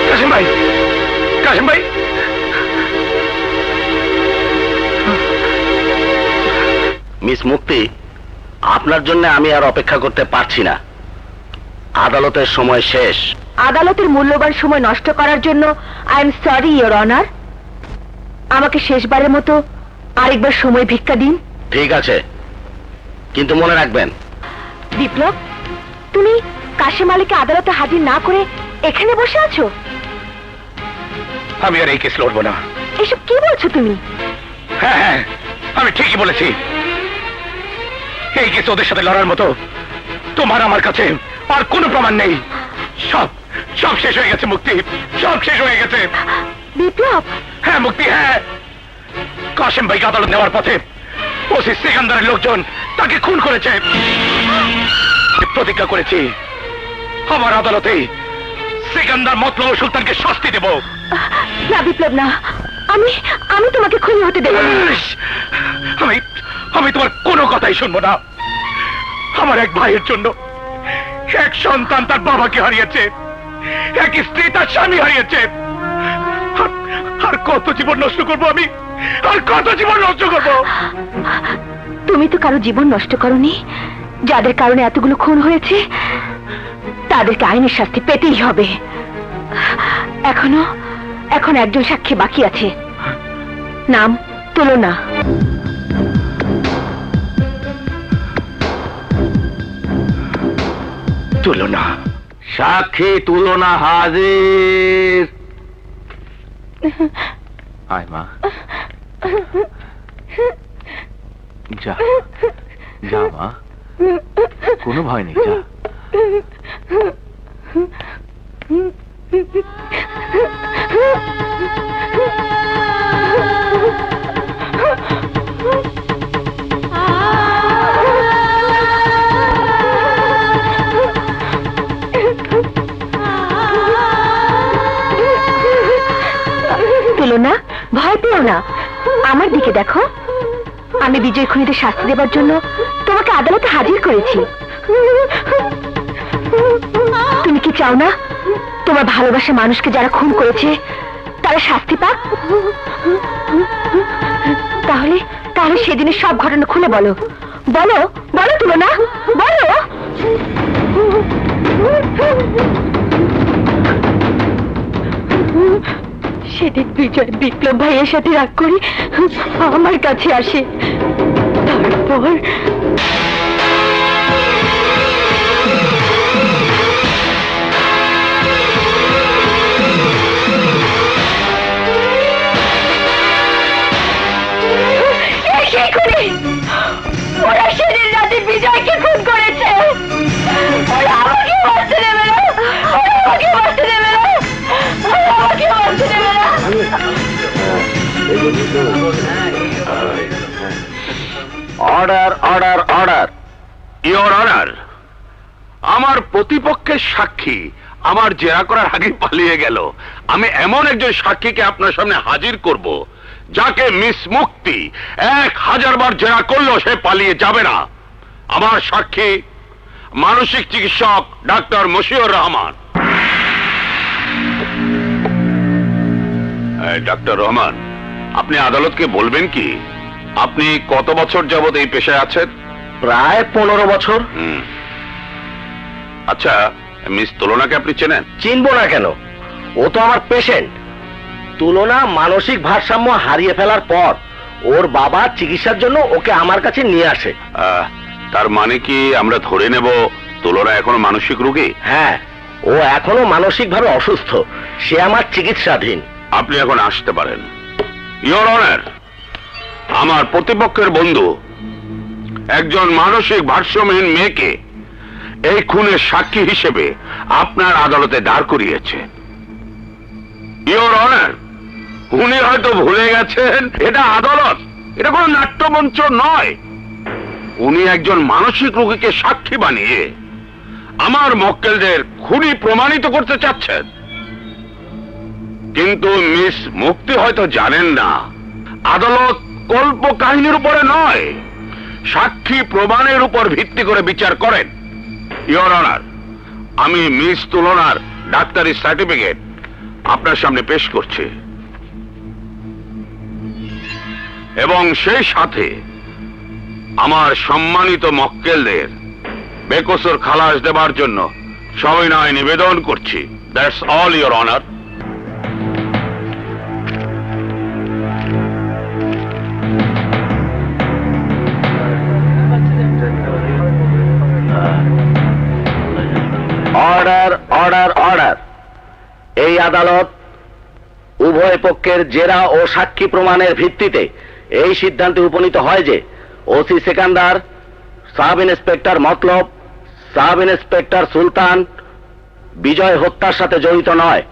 কাশিম ভাই, কাশিম ভাই, মিস মুক্তি, আপনার জন্য আমি আর অপেক্ষা করতে পারছি না। আদালতের সময় শেষ। আদালতের মূল্যবান সময় নষ্ট করার জন্য I am sorry your honour. আমাকে শেষবারের মতো আরেকবার সময় ভিক্ষা দিন। ঠিক আছে, কিন্তু মনে রাখবেন। বিপ্লব, তুমি কাশিম আলীকে আদালতে হাজির না করে এখানে বসে আছো? আমি আর এই কেস লড়বো না। এসব কি বলছো তুমি? হ্যাঁ হ্যাঁ, আমি ঠিকই বলেছি। এই কেস ওদের সাথে লড়ার মতো তোমার আমার কাছে আর কোনো প্রমাণ নেই। সব সব শেষ হয়ে গেছে মুক্তি, সব শেষ হয়ে গেছে। বিপ্লব, হ্যাঁ মুক্তি, হ্যাঁ। কাশিম ভাইকে আদালত নেওয়ার পথে ওসি সিকান্দারের লোকজন তাকে খুন করেছে। প্রতিজ্ঞা করেছি আমার আদালতে সিকান্দার মতলব সুলতানকে শাস্তি দেব। না বিপ্লব না, আমি আমি তোমাকে খুনি হতে দেব না। আমি আমি তোমার কোনো কথাই শুনবো না। আমার এক ভাইয়ের জন্য এক সন্তান তার বাবাকে হারিয়েছে, এক স্ত্রী তার স্বামী হারিয়েছে। আর কত জীবন নষ্ট করবো আমি, আর কত জীবন নষ্ট করবো? তুমি তো কারো জীবন নষ্ট করনি। যাদের কারণে এতগুলো খুন হয়েছে তাদেরকে আইনের শাস্তি পেতেই হবে। এখন একজন সাক্ষী বাকি আছে, নাম তুলনা। তুলনা, সাক্ষী তুলনা হাজির। আয় মা, যা যা মা, কোনো ভয় নেই, যা। তুলনা, ভয় পেও না, আমার দিকে দেখো। আমি বিজয় খুনিদের শাস্তি দেবার জন্য তোমাকে আদালতে হাজির করেছি। তুমি কি চাও না তোমার ভালোবাসা মানুষকে যারা খুন করেছে তারা শাস্তি পাক? তাহলে তাহলে সেদিনের সব ঘটনা খুলে বলো, বলো বলো তুলনা, বলো। সেদিন বিজয় বিপ্লব ভাইয়ের সাথে রাগ করে আমার কাছে আসে, তারপর ওরা সেদিন রাতে বিজয়কে খুন করেছে। ওরা আমাকে বাঁচতে দেবে না, ওরা আমাকে বাঁচতে দেবে না, ওরা আমাকে বাঁচতে দেবে না। Order, order, order. Your honour, আমার প্রতিপক্ষের সাক্ষী আমার জেরা করার আগে পালিয়ে গেল। আমি এমন একজন সাক্ষীকে আপনার সামনে হাজির করব যাকে মিস মুক্তি 1000 বার জেরা করলেও সে পালিয়ে যাবে না। আমার সাক্ষী মানসিক চিকিৎসক ডাক্তার মশিউর রহমান। ডাক্তার রহমান, আপনি আদালতকে বলবেন কি আপনি কত বছর যাবত এই পেশায় আছেন? প্রায় 15 বছর। আচ্ছা, মিস তুলনাকে আপনি চেনেন? চিনবো না কেন, ও তো আমার পেশেন্ট। তুলনা মানসিক ভারসাম্য হারিয়ে ফেলার পর ওর বাবা চিকিৎসার জন্য ওকে আমার কাছে নিয়ে আসে। তার মানে কি আমরা ধরে নেব তুলনা এখনো মানসিক রোগী? হ্যাঁ, ও এখনো মানসিকভাবে অসুস্থ, সে আমার চিকিৎসাধীন। আপনি এখন আসতে পারেন। ইওর অনার, আমার প্রতিপক্ষের বন্ধু একজন মানসিক ভারসাম্যহীন মেয়েকে এই খুনের সাক্ষী হিসেবে আপনার আদালতে দাঁড় করিয়েছে। ইওর অনার, উনি হয়তো ভুলে গেছেন এটা আদালত, এটা কোনো নাট্যমঞ্চ নয়। উনি একজন মানসিক রোগীকে সাক্ষী বানিয়ে আমার মক্কেলদের খুনি প্রমাণিত করতে চাচ্ছেন। কিন্তু মিস মুক্তি হয়তো জানেন না, আদালত কল্প কাহিনীর উপরে নয়, সাক্ষী প্রমাণের উপর ভিত্তি করে বিচার করেন। ইওর অনার, আমি মিস তুলনার ডাক্তারি সার্টিফিকেট আপনার সামনে পেশ করছি এবং সেই সাথে আমার সম্মানিত মক্কেলদের বেকসুর খালাস দেবার জন্য সবিনয় নিবেদন করছি। That's all your honour. Order, order, order. এই আদালত উভয় পক্ষের জেরা ও সাক্ষী প্রমাণের ভিত্তিতে এই সিদ্ধান্তে উপনীত হয় যে ওসি সেকান্দার, সাব ইন্সপেক্টর মতলব, সাব ইন্সপেক্টর সুলতান বিজয় হত্যার সাথে জড়িত নয়।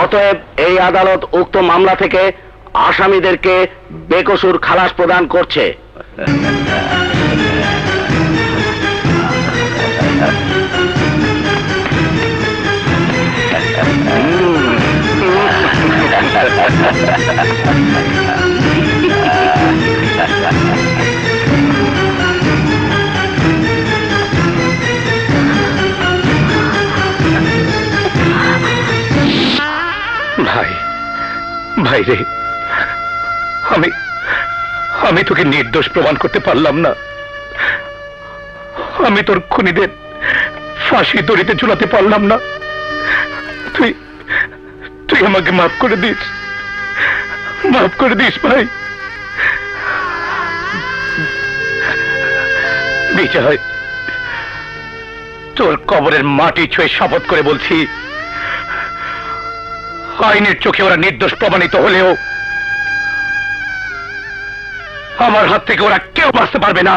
অতএব এই আদালত উক্ত মামলা থেকে আসামিদেরকে বেকসুর খালাস প্রদান করছে। ভাই, ভাই রে, আমি তোকে নির্দোষ প্রমাণ করতে পারলাম না। আমি তোর খুনিদের ফাঁসি দড়িতে ঝুলাতে পারলাম না। তুই তুই আমাকে মাফ করে দিস, মাফ করে দিস ভাই। বিজয়, তোর কবরের মাটি ছুঁয়ে শপথ করে বলছি, আইনের চোখে ওরা নির্দোষ প্রমাণিত হলেও আমার হাত থেকে ওরা কেউ বাঁচতে পারবে না।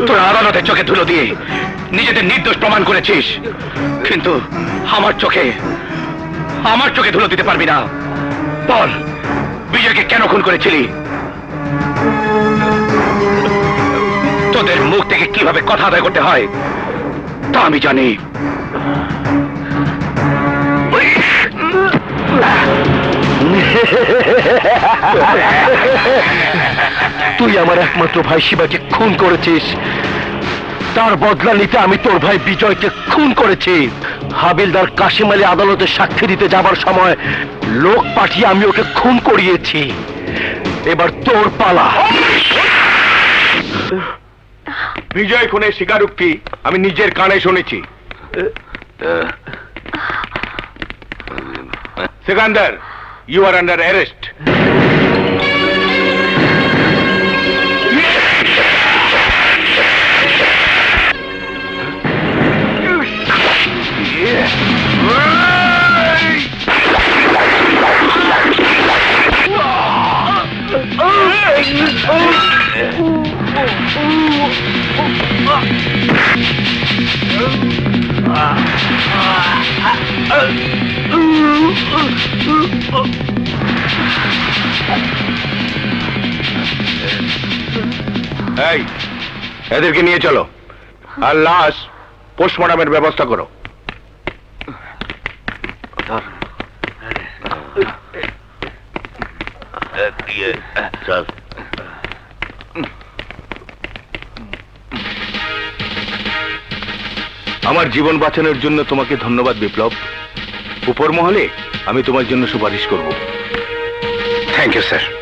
তোরা আদালতের চোখে ধুলো দিয়ে নিজেদের নির্দোষ প্রমাণ করেছিস, কিন্তু আমার চোখে ধুলো দিতে পারবি না। বল, বিজয়কে কেন খুন করেছিলি? তোদের মুখ থেকে কিভাবে কথা আদায় করতে হয় তা আমি জানি। তুই আমার একমাত্র ভাই শিবাকে খুন করেছিস, তার বদলা নিতে আমি তোর ভাই বিজয়কে খুন করেছি। হাবিলদার কাশিম আলী আদালতে সাক্ষী দিতে যাবার সময় লোক পাঠিয়ে আমি ওকে খুন করিয়েছি। এবার তোর পালা। বিজয় খুনের স্বীকারোক্তি আমি নিজের কানে শুনেছি। Sikandar, you are under arrest. এই এদেরকে নিয়ে চলো, আর লাশ পোস্টমর্টমের ব্যবস্থা করো। চল। আমার জীবন বাঁচানোর জন্য তোমাকে ধন্যবাদ বিপ্লব। উপর মহলে আমি তোমার জন্য সুপারিশ করব। Thank you sir.